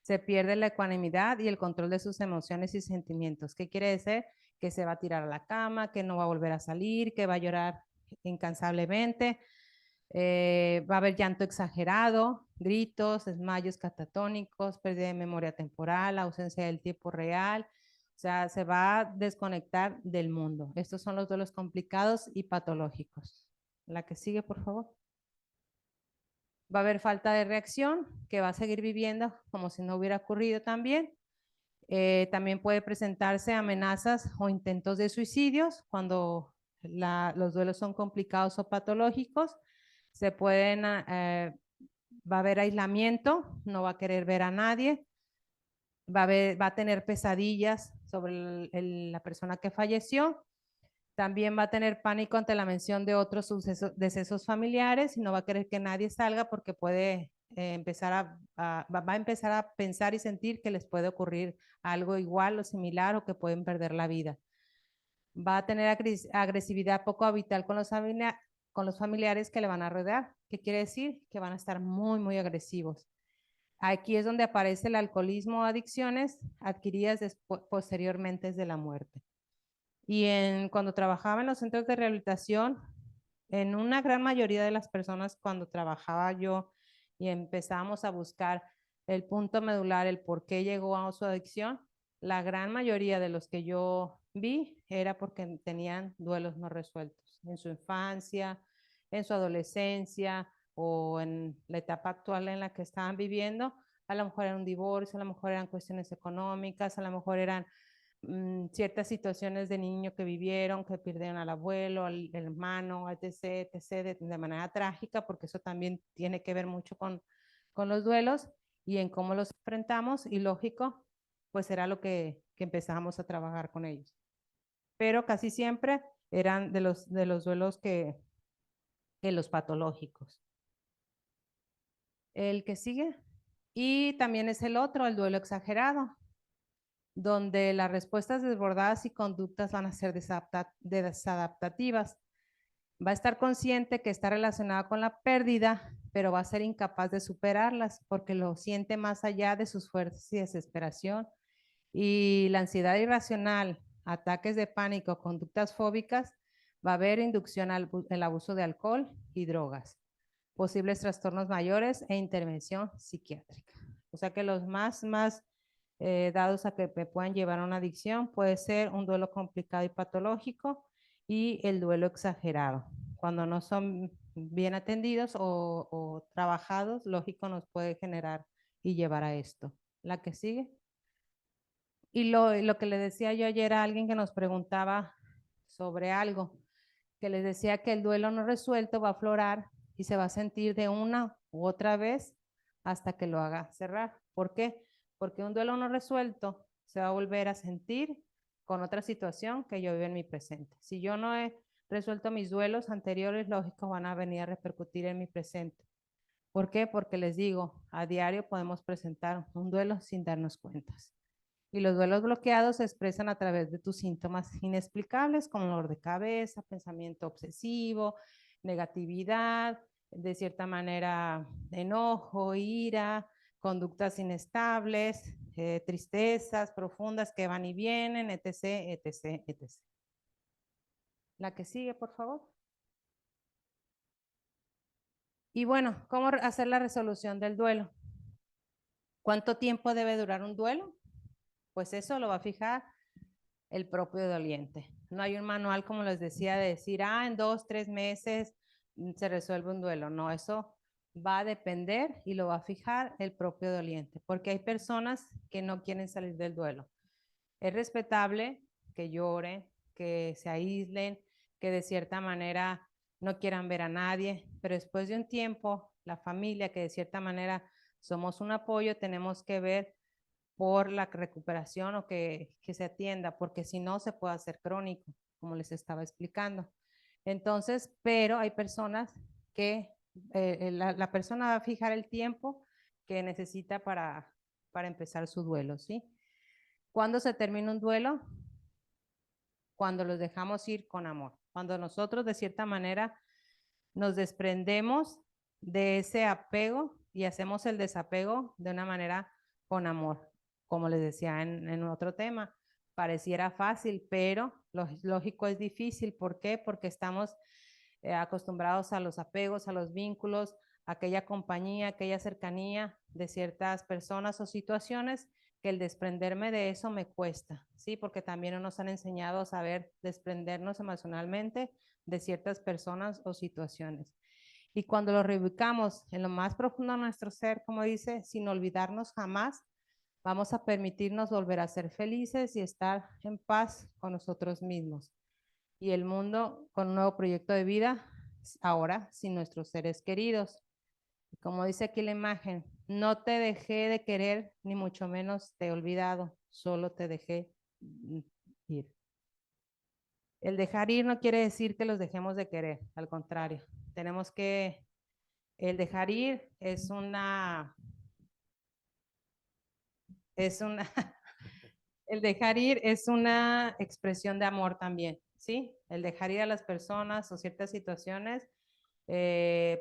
se pierde la ecuanimidad y el control de sus emociones y sentimientos. ¿Qué quiere decir? Que se va a tirar a la cama, que no va a volver a salir, que va a llorar incansablemente, va a haber llanto exagerado, gritos, desmayos catatónicos, pérdida de memoria temporal, ausencia del tiempo real. O sea, se va a desconectar del mundo. Estos son los duelos complicados y patológicos. La que sigue, por favor. Va a haber falta de reacción, que va a seguir viviendo como si no hubiera ocurrido también. También puede presentarse amenazas o intentos de suicidios cuando los duelos son complicados o patológicos. Se pueden, va a haber aislamiento, no va a querer ver a nadie, va a tener pesadillas sobre la persona que falleció. También va a tener pánico ante la mención de otros decesos familiares y no va a querer que nadie salga porque puede va a empezar a pensar y sentir que les puede ocurrir algo igual o similar o que pueden perder la vida. Va a tener agresividad poco habitual con los familiares que le van a rodear. ¿Qué quiere decir? Que van a estar muy, muy agresivos. Aquí es donde aparece el alcoholismo o adicciones adquiridas posteriormente desde la muerte. Y cuando trabajaba en los centros de rehabilitación, en una gran mayoría de las personas cuando trabajaba yo y empezábamos a buscar el punto medular, el por qué llegó a su adicción, la gran mayoría de los que yo vi era porque tenían duelos no resueltos en su infancia, en su adolescencia o en la etapa actual en la que estaban viviendo. A lo mejor era un divorcio, a lo mejor eran cuestiones económicas, a lo mejor eran ciertas situaciones de niño que vivieron, que perdieron al abuelo, al hermano, etc., etc., de manera trágica, porque eso también tiene que ver mucho con los duelos y en cómo los enfrentamos, y lógico, pues era lo que empezamos a trabajar con ellos. Pero casi siempre eran de los duelos que los patológicos. El que sigue. Y también es el otro, el duelo exagerado, donde las respuestas desbordadas y conductas van a ser desadaptativas. Va a estar consciente que está relacionada con la pérdida, pero va a ser incapaz de superarlas porque lo siente más allá de sus fuerzas y desesperación. Y la ansiedad irracional, ataques de pánico, conductas fóbicas, va a haber inducción al abuso de alcohol y drogas, posibles trastornos mayores e intervención psiquiátrica. O sea que los más dados a que me puedan llevar a una adicción puede ser un duelo complicado y patológico y el duelo exagerado. cuando no son bien atendidos o trabajados, lógico, nos puede generar y llevar a esto. La que sigue. Y lo que le decía yo ayer a alguien que nos preguntaba sobre algo, que les decía que el duelo no resuelto va a aflorar y se va a sentir de una u otra vez hasta que lo haga cerrar. ¿Por qué? Porque un duelo no resuelto se va a volver a sentir con otra situación que yo vivo en mi presente. Si yo no he resuelto mis duelos anteriores, lógico, van a venir a repercutir en mi presente. ¿Por qué? Porque les digo, a diario podemos presentar un duelo sin darnos cuentas. Y los duelos bloqueados se expresan a través de tus síntomas inexplicables como dolor de cabeza, pensamiento obsesivo, negatividad, de cierta manera enojo, ira, conductas inestables, tristezas profundas que van y vienen, etc., etc., etc. La que sigue, por favor. Y bueno, ¿cómo hacer la resolución del duelo? ¿Cuánto tiempo debe durar un duelo? Pues eso lo va a fijar el propio doliente. No hay un manual, como les decía, de decir, en 2, 3 meses se resuelve un duelo. No, eso va a depender y lo va a fijar el propio doliente, porque hay personas que no quieren salir del duelo. Es respetable que lloren, que se aíslen, que de cierta manera no quieran ver a nadie, pero después de un tiempo, la familia, que de cierta manera somos un apoyo, tenemos que ver por la recuperación o que se atienda, porque si no se puede hacer crónico, como les estaba explicando. Entonces, pero hay personas que la persona va a fijar el tiempo que necesita para empezar su duelo, ¿sí? ¿Cuándo se termina un duelo? Cuando los dejamos ir con amor. Cuando nosotros de cierta manera nos desprendemos de ese apego y hacemos el desapego de una manera con amor. Como les decía en otro tema, pareciera fácil, pero lógico es difícil. ¿Por qué? Porque estamos acostumbrados a los apegos, a los vínculos, a aquella compañía, aquella cercanía de ciertas personas o situaciones, que el desprenderme de eso me cuesta, ¿sí? Porque también nos han enseñado a saber desprendernos emocionalmente de ciertas personas o situaciones. Y cuando lo reubicamos en lo más profundo de nuestro ser, como dice, sin olvidarnos jamás, vamos a permitirnos volver a ser felices y estar en paz con nosotros mismos. Y el mundo con un nuevo proyecto de vida, ahora sin nuestros seres queridos. Como dice aquí la imagen, no te dejé de querer, ni mucho menos te he olvidado, solo te dejé ir. El dejar ir no quiere decir que los dejemos de querer, al contrario, tenemos que, el dejar ir es una, el dejar ir es una expresión de amor también, ¿sí? El dejar ir a las personas o ciertas situaciones,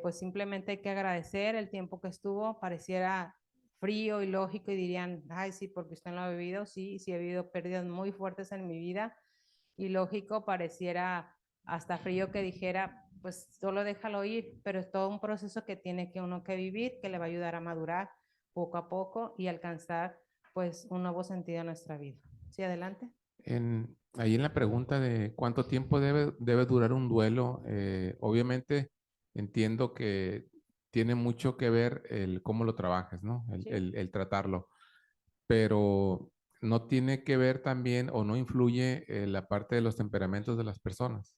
pues simplemente hay que agradecer el tiempo que estuvo, pareciera frío y lógico y dirían, ay, sí, porque usted no lo ha vivido, sí, sí he vivido pérdidas muy fuertes en mi vida y lógico, pareciera hasta frío que dijera, pues solo déjalo ir, pero es todo un proceso que tiene que uno que vivir, que le va a ayudar a madurar poco a poco y alcanzar pues un nuevo sentido en nuestra vida. Sí, adelante. Ahí en la pregunta de cuánto tiempo debe durar un duelo, obviamente entiendo que tiene mucho que ver el cómo lo trabajes, ¿no? Sí. El tratarlo, pero no tiene que ver también o no influye la parte de los temperamentos de las personas.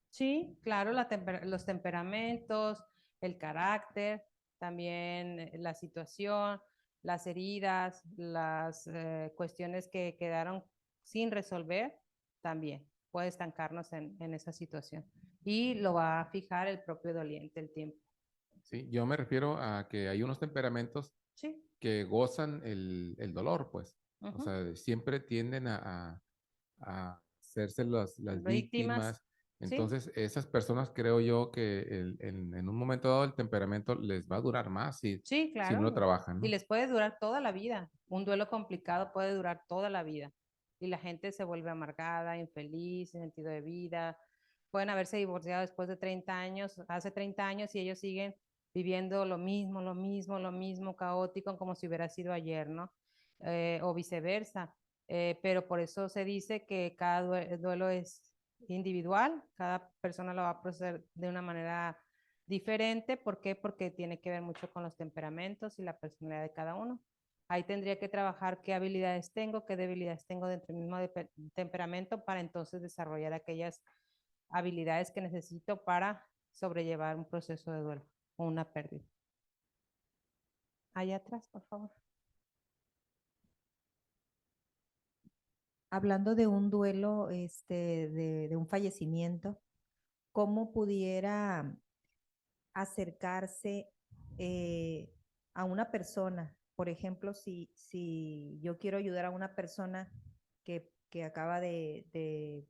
Sí, claro, los temperamentos, el carácter, también la situación, las heridas, las cuestiones que quedaron sin resolver, también puede estancarnos en esa situación. Y lo va a fijar el propio doliente, el tiempo. Sí, yo me refiero a que hay unos temperamentos Sí. que gozan el dolor, pues. O Ujú. sea, siempre tienden a hacerse las Víctimas, víctimas. sí. Entonces, esas personas creo yo que en un momento dado el temperamento les va a durar más Sí, si no lo claro. trabajan, Y ¿no? les puede durar toda la vida. Un duelo complicado puede durar toda la vida. Y la gente se vuelve amargada, infeliz, sin sentido de vida. Pueden haberse divorciado después de 30 años, hace 30 años, y ellos siguen viviendo lo mismo, lo mismo, lo mismo, caótico, como si hubiera sido ayer, ¿no? O viceversa. Pero por eso se dice que cada duelo individual, cada persona lo va a proceder de una manera diferente. ¿Por qué? Porque tiene que ver mucho con los temperamentos y la personalidad de cada uno. Ahí tendría que trabajar qué habilidades tengo, qué debilidades tengo dentro del mismo temperamento para entonces desarrollar aquellas habilidades que necesito para sobrellevar un proceso de duelo o una pérdida. Allá atrás, por favor. Hablando de un duelo, de un fallecimiento, ¿cómo pudiera acercarse a una persona? Por ejemplo, si yo quiero ayudar a una persona que acaba de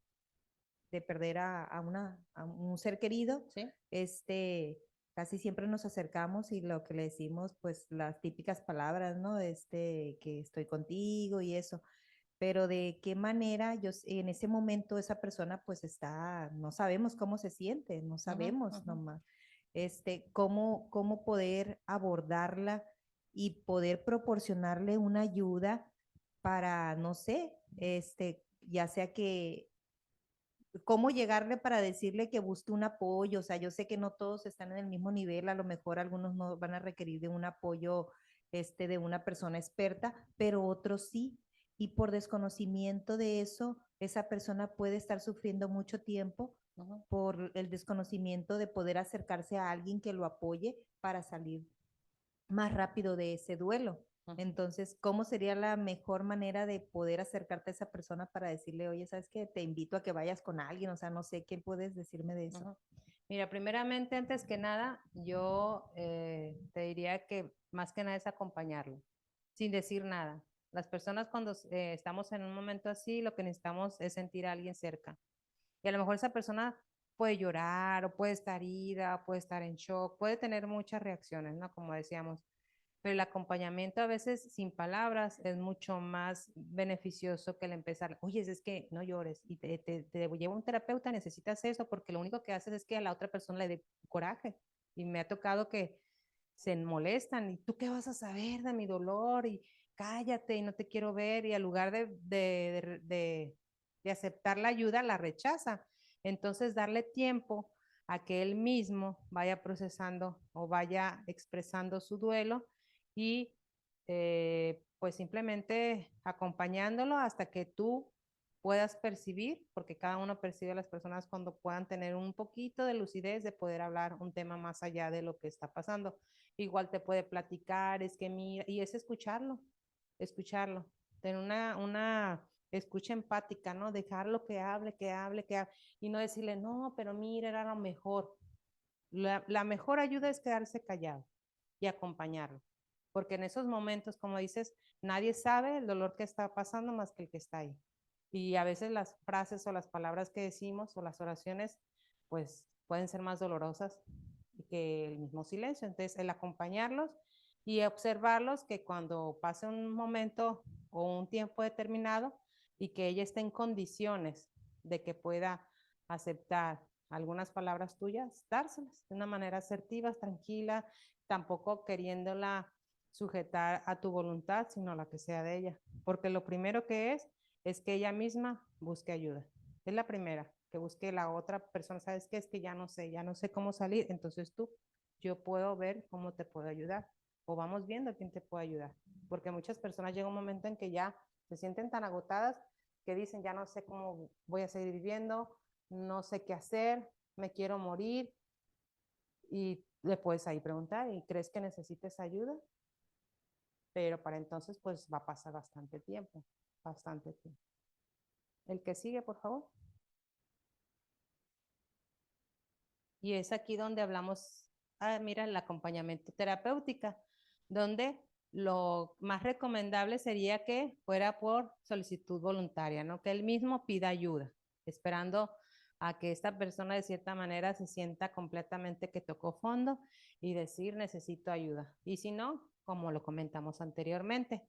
perder a un ser querido, ¿Sí? casi siempre nos acercamos y lo que le decimos, pues las típicas palabras, ¿no? Que estoy contigo y eso. Pero de qué manera en ese momento esa persona pues no sabemos cómo se siente, no sabemos nomás, cómo poder abordarla y poder proporcionarle una ayuda para, no sé, ya sea que cómo llegarle para decirle que busque un apoyo. O sea, yo sé que no todos están en el mismo nivel, a lo mejor algunos no van a requerir de un apoyo de una persona experta, pero otros sí. Y por desconocimiento de eso, esa persona puede estar sufriendo mucho tiempo por el desconocimiento de poder acercarse a alguien que lo apoye para salir más rápido de ese duelo. Entonces, ¿cómo sería la mejor manera de poder acercarte a esa persona para decirle, oye, ¿sabes qué? Te invito a que vayas con alguien, o sea, no sé, ¿qué puedes decirme de eso? Mira, primeramente, antes que nada, yo te diría que más que nada es acompañarlo, sin decir nada. Las personas cuando estamos en un momento así, lo que necesitamos es sentir a alguien cerca. Y a lo mejor esa persona puede llorar o puede estar ida, puede estar en shock, puede tener muchas reacciones, ¿no? Como decíamos. Pero el acompañamiento a veces sin palabras es mucho más beneficioso que el empezar, oye, es que no llores y te lleva un terapeuta, necesitas eso, porque lo único que haces es que a la otra persona le dé coraje. Y me ha tocado que se molestan, ¿y tú qué vas a saber de mi dolor? Y cállate y no te quiero ver, y al lugar de aceptar la ayuda, la rechaza. Entonces, darle tiempo a que él mismo vaya procesando o vaya expresando su duelo y pues simplemente acompañándolo hasta que tú puedas percibir, porque cada uno percibe a las personas cuando puedan tener un poquito de lucidez de poder hablar un tema más allá de lo que está pasando. Igual te puede platicar, es que mira, y es escucharlo, tener una escucha empática, ¿no? Dejarlo que hable, y no decirle, no, pero mira, era lo mejor. La mejor ayuda es quedarse callado y acompañarlo, porque en esos momentos, como dices, nadie sabe el dolor que está pasando más que el que está ahí. Y a veces las frases o las palabras que decimos o las oraciones, pues pueden ser más dolorosas que el mismo silencio. Entonces, el acompañarlos y observarlos que cuando pase un momento o un tiempo determinado y que ella esté en condiciones de que pueda aceptar algunas palabras tuyas, dárselas de una manera asertiva, tranquila, tampoco queriéndola sujetar a tu voluntad, sino a la que sea de ella. Porque lo primero que es que ella misma busque ayuda. Es la primera, que busque la otra persona. ¿Sabes qué? Es que ya no sé cómo salir. Entonces tú, yo puedo ver cómo te puedo ayudar. O vamos viendo quién te puede ayudar. Porque muchas personas llega un momento en que ya se sienten tan agotadas que dicen, ya no sé cómo voy a seguir viviendo, no sé qué hacer, me quiero morir. Y le puedes ahí preguntar, ¿y crees que necesites ayuda? Pero para entonces, pues va a pasar bastante tiempo, bastante tiempo. El que sigue, por favor. Y es aquí donde hablamos, mira, el acompañamiento terapéutica, donde lo más recomendable sería que fuera por solicitud voluntaria, ¿no? Que él mismo pida ayuda, esperando a que esta persona de cierta manera se sienta completamente que tocó fondo y decir necesito ayuda. Y si no, como lo comentamos anteriormente,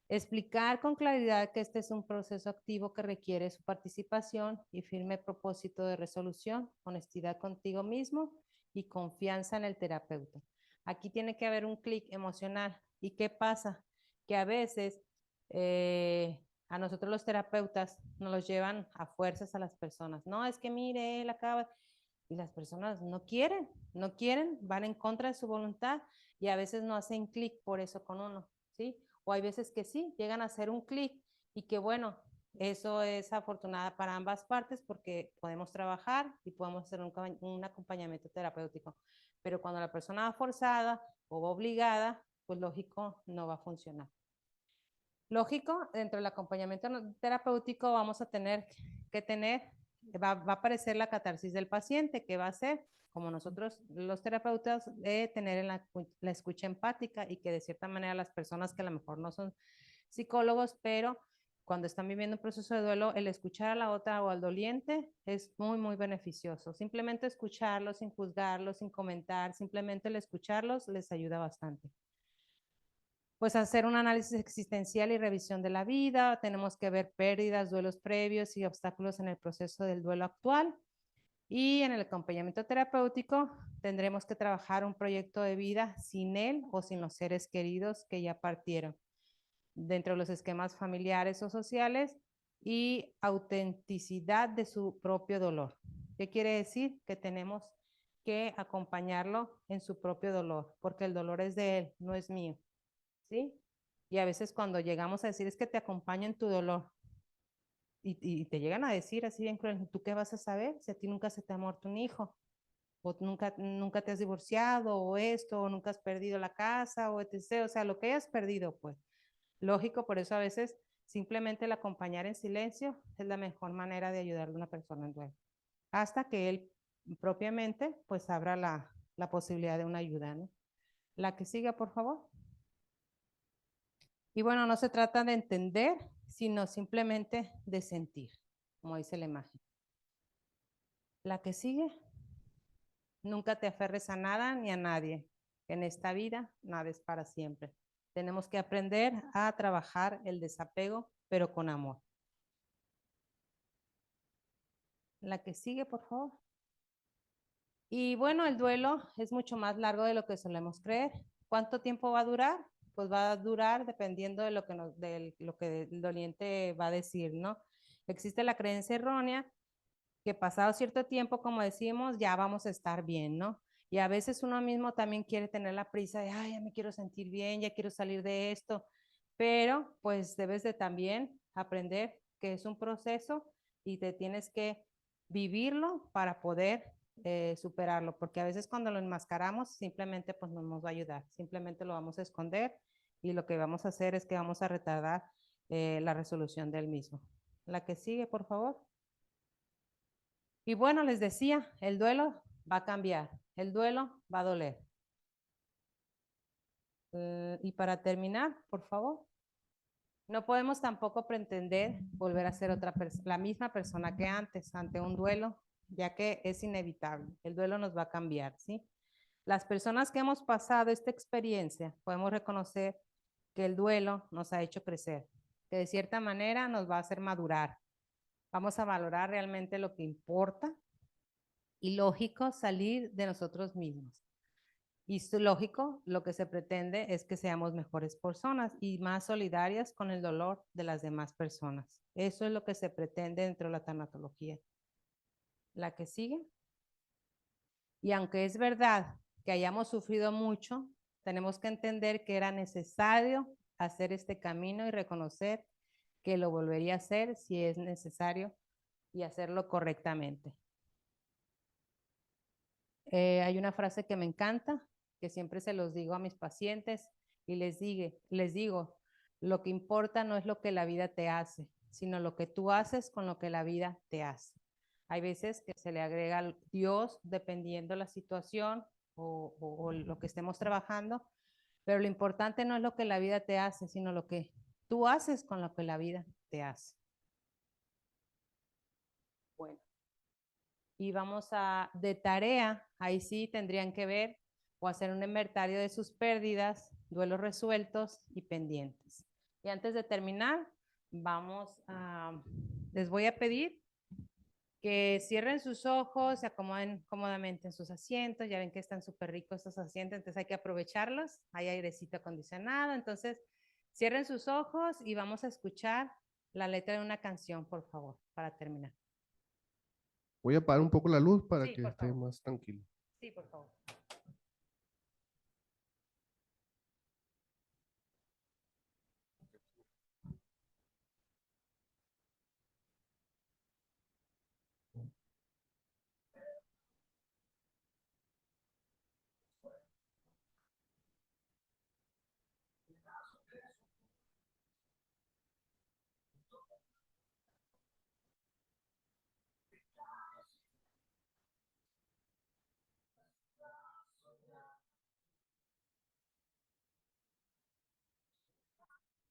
explicar con claridad que este es un proceso activo que requiere su participación y firme propósito de resolución, honestidad contigo mismo y confianza en el terapeuta. Aquí tiene que haber un clic emocional. ¿Y qué pasa? Que a veces A nosotros los terapeutas nos los llevan a fuerzas a las personas. No, es que mire, él acaba. Y las personas no quieren, no quieren, van en contra de su voluntad y a veces no hacen clic por eso con uno, ¿sí? O hay veces que sí, llegan a hacer un clic y que bueno, eso es afortunada para ambas partes porque podemos trabajar y podemos hacer un acompañamiento terapéutico. Pero cuando la persona va forzada o va obligada, pues lógico, no va a funcionar. Lógico, dentro del acompañamiento terapéutico vamos a tener que va a aparecer la catarsis del paciente, que va a ser, como nosotros los terapeutas, tener en la escucha empática y que de cierta manera las personas que a lo mejor no son psicólogos, pero cuando están viviendo un proceso de duelo, el escuchar a la otra o al doliente es muy, muy beneficioso. Simplemente escucharlos sin juzgarlos, sin comentar, simplemente el escucharlos les ayuda bastante. Pues hacer un análisis existencial y revisión de la vida, tenemos que ver pérdidas, duelos previos y obstáculos en el proceso del duelo actual. Y en el acompañamiento terapéutico tendremos que trabajar un proyecto de vida sin él o sin los seres queridos que ya partieron, dentro de los esquemas familiares o sociales y autenticidad de su propio dolor. ¿Qué quiere decir? Que tenemos que acompañarlo en su propio dolor, porque el dolor es de él, no es mío. ¿Sí? Y a veces cuando llegamos a decir es que te acompaño en tu dolor y te llegan a decir así bien cruel, ¿tú qué vas a saber si a ti nunca se te ha muerto un hijo? O nunca te has divorciado o esto, o nunca has perdido la casa o etc. O sea, lo que hayas perdido, pues. Lógico, por eso a veces simplemente el acompañar en silencio es la mejor manera de ayudarle a una persona en duelo. Hasta que él propiamente pues abra la posibilidad de una ayuda, ¿no? La que siga, por favor. Y bueno, no se trata de entender, sino simplemente de sentir, como dice la imagen. La que sigue, nunca te aferres a nada ni a nadie. En esta vida, nada es para siempre. Tenemos que aprender a trabajar el desapego, pero con amor. La que sigue, por favor. Y bueno, el duelo es mucho más largo de lo que solemos creer. ¿Cuánto tiempo va a durar? Pues va a durar dependiendo de lo que el doliente va a decir, ¿no? Existe la creencia errónea que pasado cierto tiempo, como decimos, ya vamos a estar bien, ¿no? Y a veces uno mismo también quiere tener la prisa de, ay, ya me quiero sentir bien, ya quiero salir de esto, pero pues debes de también aprender que es un proceso y te tienes que vivirlo para poder superarlo, porque a veces cuando lo enmascaramos simplemente pues no nos va a ayudar, simplemente lo vamos a esconder y lo que vamos a hacer es que vamos a retardar la resolución del mismo. La que sigue, por favor. Y bueno, les decía, el duelo va a cambiar, el duelo va a doler. Y para terminar, por favor, no podemos tampoco pretender volver a ser la misma persona que antes ante un duelo, ya que es inevitable, el duelo nos va a cambiar, ¿sí? Las personas que hemos pasado esta experiencia podemos reconocer que el duelo nos ha hecho crecer, que de cierta manera nos va a hacer madurar. Vamos a valorar realmente lo que importa y lógico salir de nosotros mismos. Y lógico, lo que se pretende es que seamos mejores personas y más solidarias con el dolor de las demás personas. Eso es lo que se pretende dentro de la tanatología. La que sigue. Y aunque es verdad que hayamos sufrido mucho, tenemos que entender que era necesario hacer este camino y reconocer que lo volvería a hacer si es necesario y hacerlo correctamente. Hay una frase que me encanta, que siempre se los digo a mis pacientes y les digo, lo que importa no es lo que la vida te hace, sino lo que tú haces con lo que la vida te hace. Hay veces que se le agrega Dios dependiendo la situación o lo que estemos trabajando, pero lo importante no es lo que la vida te hace, sino lo que tú haces con lo que la vida te hace. Bueno. Y vamos de tarea, ahí sí tendrían que ver o hacer un inventario de sus pérdidas, duelos resueltos y pendientes. Y antes de terminar, les voy a pedir que cierren sus ojos, se acomoden cómodamente en sus asientos, ya ven que están súper ricos estos asientos, entonces hay que aprovecharlos, hay airecito acondicionado, entonces cierren sus ojos y vamos a escuchar la letra de una canción, por favor, para terminar. Voy a apagar un poco la luz para Sí, que por esté favor. más tranquilo. Sí, por favor.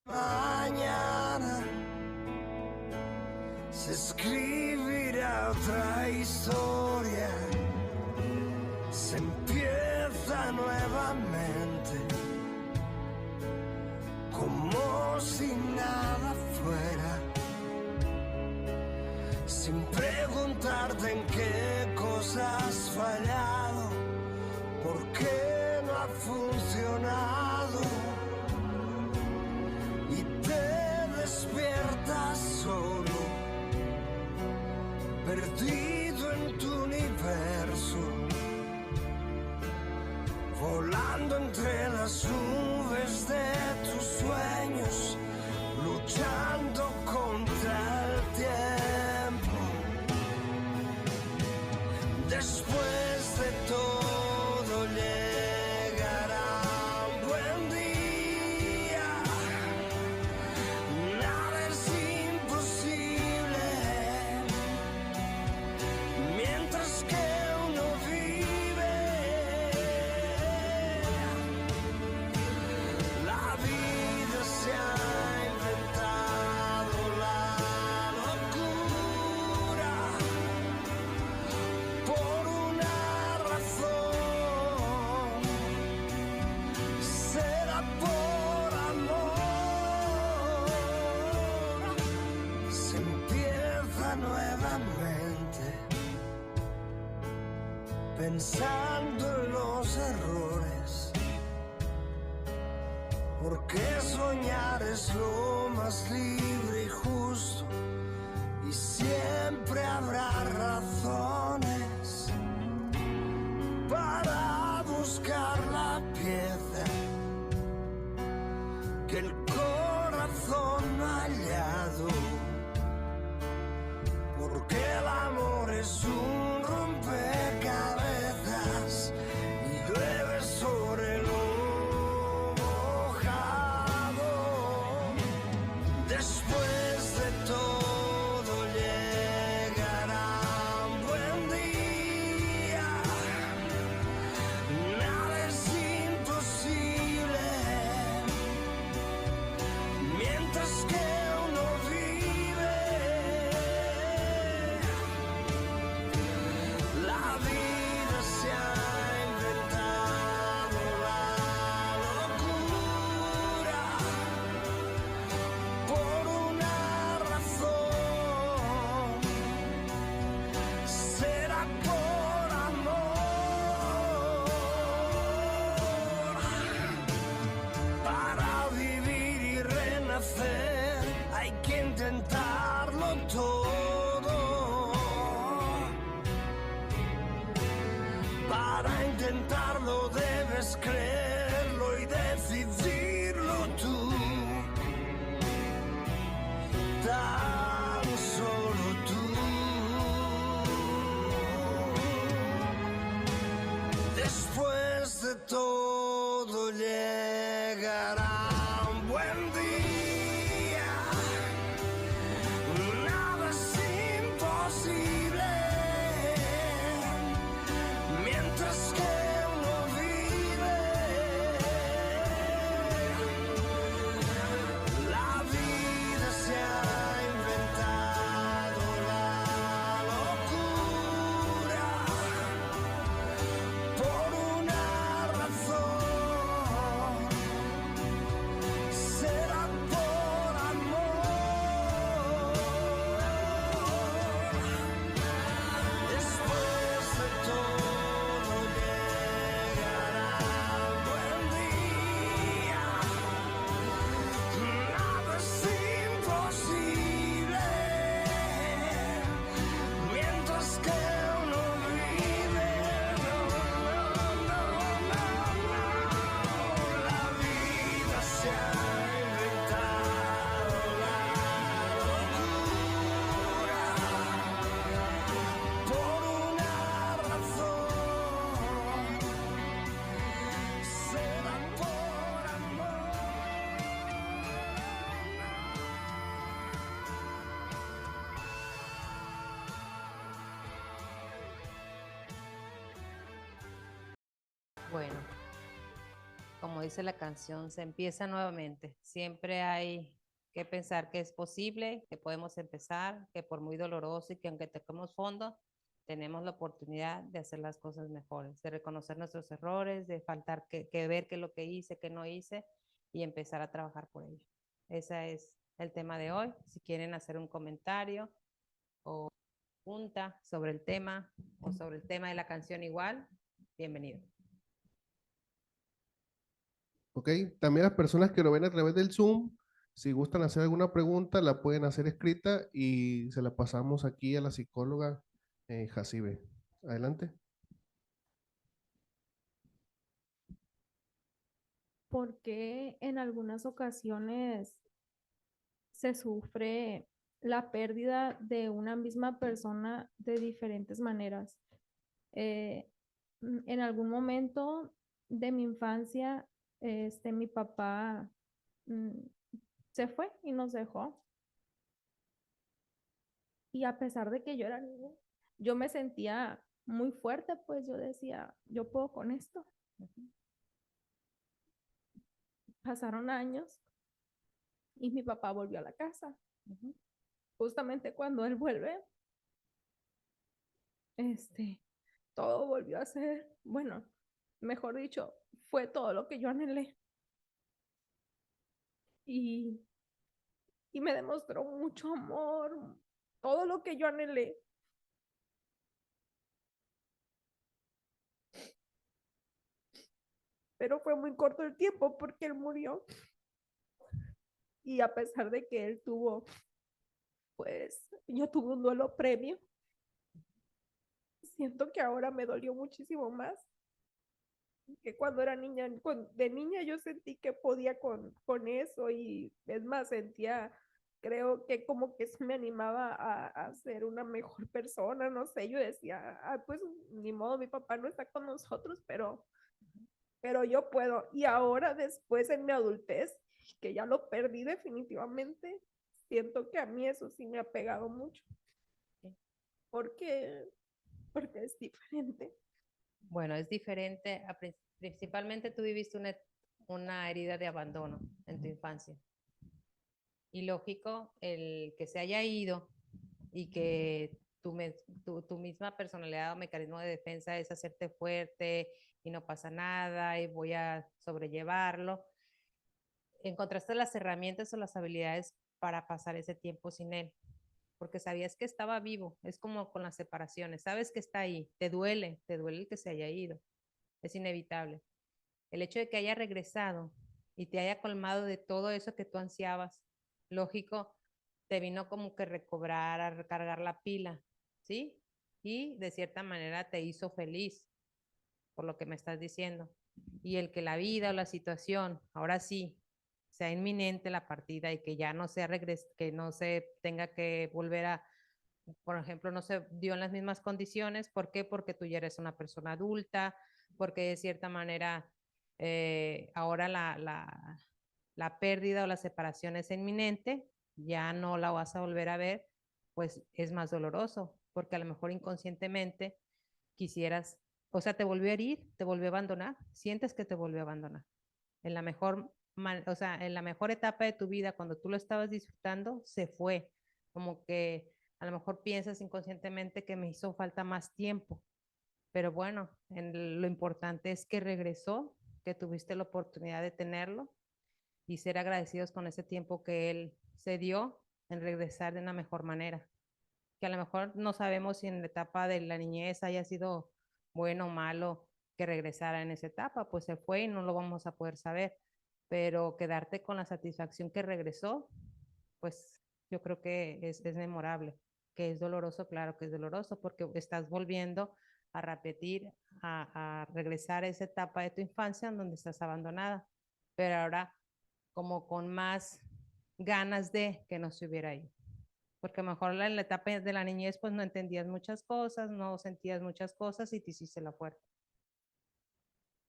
Mañana se escribirá otra historia, se empieza nuevamente, como si nada fuera, sin preguntarte en qué cosas has fallado, por qué no ha funcionado. Y te despiertas solo, perdido en tu universo, volando entre las nubes de tus sueños, luchando contra el tiempo. Después de todo llegará un buen día. Nada es imposible mientras que uno vive. La vida se ha inventado la locura por una razón. Será por amor. Se empieza nuevamente, pensando en los errores, porque soñar es lo más libre y justo, y siempre habrá razones para buscar la pieza que el corazón no ha hallado, porque el amor es un rompecabezas y llueve sobre lo mojado. Después de todo llegará un buen día. Nada es imposible mientras que uno vive. La vida se ha inventado la locura por una razón. Será por amor. Para vivir y renacer hay que intentarlo todo. Para intentarlo debes creerlo y decidirlo tú. Tan solo tú. Después de todo llegará un buen día. Nada es imposible mientras que uno vive. Bueno, como dice la canción, se empieza nuevamente. Siempre hay que pensar que es posible, que podemos empezar, que por muy doloroso y que aunque toquemos fondo, tenemos la oportunidad de hacer las cosas mejores, de reconocer nuestros errores, de faltar que ver qué es lo que hice, qué no hice y empezar a trabajar por ello. Ese es el tema de hoy. Si quieren hacer un comentario o pregunta sobre el tema o sobre el tema de la canción igual, bienvenido. ¿Ok? También las personas que lo ven a través del Zoom, si gustan hacer alguna pregunta, la pueden hacer escrita y se la pasamos aquí a la psicóloga Jacibe. Adelante. ¿Por qué en algunas ocasiones se sufre la pérdida de una misma persona de diferentes maneras? En algún momento de mi infancia, mi papá mm, se fue y nos dejó. Y a pesar de que yo era niña, yo me sentía muy fuerte, pues yo decía, yo puedo con esto. Pasaron años y mi papá volvió a la casa. Justamente cuando él vuelve, todo volvió a ser, bueno, mejor dicho, fue todo lo que yo anhelé. Y, y me demostró mucho amor, todo lo que yo anhelé. Pero fue muy corto el tiempo porque él murió. Y a pesar de que él tuvo, pues yo tuve un duelo previo, siento que ahora me dolió muchísimo más que cuando era niña. De niña yo sentí que podía con eso y es más, sentía, creo que como que eso me animaba a ser una mejor persona, no sé, yo decía, ah, pues ni modo, mi papá no está con nosotros, pero yo puedo. Y ahora después en mi adultez, que ya lo perdí definitivamente, siento que a mí eso sí me ha pegado mucho, porque, porque es diferente. Bueno, es diferente. Principalmente tú viviste una herida de abandono en tu infancia. Y lógico, el que se haya ido y que tu misma personalidad o mecanismo de defensa es hacerte fuerte y no pasa nada y voy a sobrellevarlo. Encontraste las herramientas o las habilidades para pasar ese tiempo sin él, porque sabías que estaba vivo. Es como con las separaciones, sabes que está ahí, te duele el que se haya ido, es inevitable. El hecho de que haya regresado y te haya colmado de todo eso que tú ansiabas, lógico, te vino como que recobrar, a recargar la pila, ¿sí? Y de cierta manera te hizo feliz, por lo que me estás diciendo. Y el que la vida o la situación, ahora sí, sea inminente la partida y que ya no sea que no se tenga que volver a, por ejemplo, no se dio en las mismas condiciones. ¿Por qué? Porque tú ya eres una persona adulta, porque de cierta manera ahora la pérdida o la separación es inminente, ya no la vas a volver a ver, pues es más doloroso, porque a lo mejor inconscientemente quisieras, o sea, te volvió a herir, te volvió a abandonar, sientes que te volvió a abandonar. En la mejor, o sea, en la mejor etapa de tu vida, cuando tú lo estabas disfrutando, se fue. Como que a lo mejor piensas inconscientemente que me hizo falta más tiempo. Pero bueno, lo importante es que regresó, que tuviste la oportunidad de tenerlo y ser agradecidos con ese tiempo que él se dio en regresar de una mejor manera. Que a lo mejor no sabemos si en la etapa de la niñez haya sido bueno o malo que regresara en esa etapa, pues se fue y no lo vamos a poder saber, pero quedarte con la satisfacción que regresó, pues yo creo que es memorable, que es doloroso, claro que es doloroso, porque estás volviendo a repetir, a regresar a esa etapa de tu infancia en donde estás abandonada, pero ahora como con más ganas de que no se hubiera ido. Porque mejor en la etapa de la niñez pues no entendías muchas cosas, no sentías muchas cosas y te hiciste la fuerte.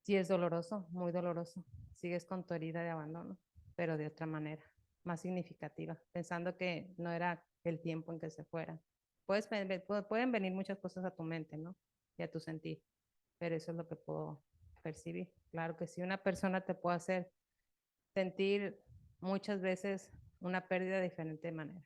Sí es doloroso, muy doloroso. Sigues con tu herida de abandono, pero de otra manera, más significativa, pensando que no era el tiempo en que se fuera. Pueden venir muchas cosas a tu mente, ¿no? Y a tu sentir, pero eso es lo que puedo percibir. Claro que sí, una persona te puede hacer sentir muchas veces una pérdida de diferente manera.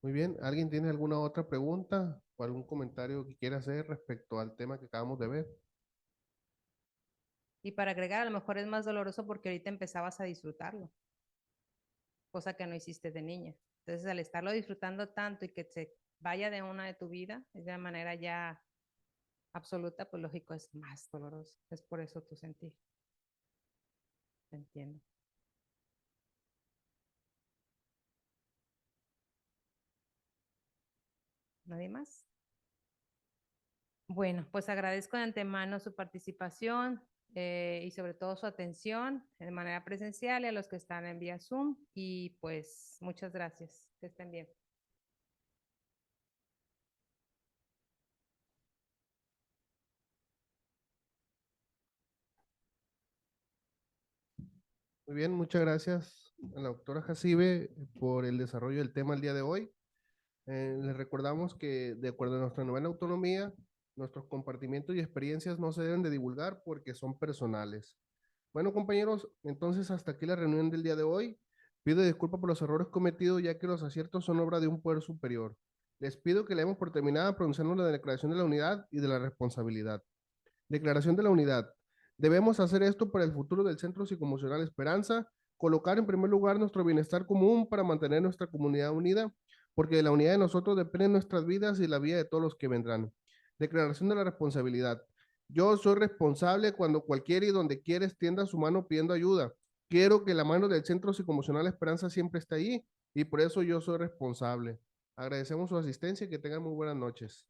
Muy bien, ¿alguien tiene alguna otra pregunta o algún comentario que quiera hacer respecto al tema que acabamos de ver? Y para agregar, a lo mejor es más doloroso porque ahorita empezabas a disfrutarlo, cosa que no hiciste de niña. Entonces, al estarlo disfrutando tanto y que se vaya de una de tu vida, es de una manera ya absoluta, pues lógico, es más doloroso. Es por eso tu sentir. Te entiendo. ¿Nadie más? Bueno, pues agradezco de antemano su participación y sobre todo su atención de manera presencial y a los que están en vía Zoom. Y pues muchas gracias. Que estén bien. Muy bien, muchas gracias a la doctora Jacibe por el desarrollo del tema el día de hoy. Les recordamos que de acuerdo a nuestra novena autonomía, nuestros compartimientos y experiencias no se deben de divulgar porque son personales. Bueno, compañeros, entonces hasta aquí la reunión del día de hoy. Pido disculpas por los errores cometidos, ya que los aciertos son obra de un poder superior. Les pido que le demos por terminada pronunciando la declaración de la unidad y de la responsabilidad. Declaración de la unidad. Debemos hacer esto para el futuro del Centro Psicoemocional Esperanza, colocar en primer lugar nuestro bienestar común para mantener nuestra comunidad unida, porque de la unidad de nosotros dependen nuestras vidas y la vida de todos los que vendrán. Declaración de la responsabilidad. Yo soy responsable cuando cualquiera y donde quiera extienda su mano pidiendo ayuda. Quiero que la mano del Centro Psicoemocional Esperanza siempre esté ahí y por eso yo soy responsable. Agradecemos su asistencia y que tengan muy buenas noches.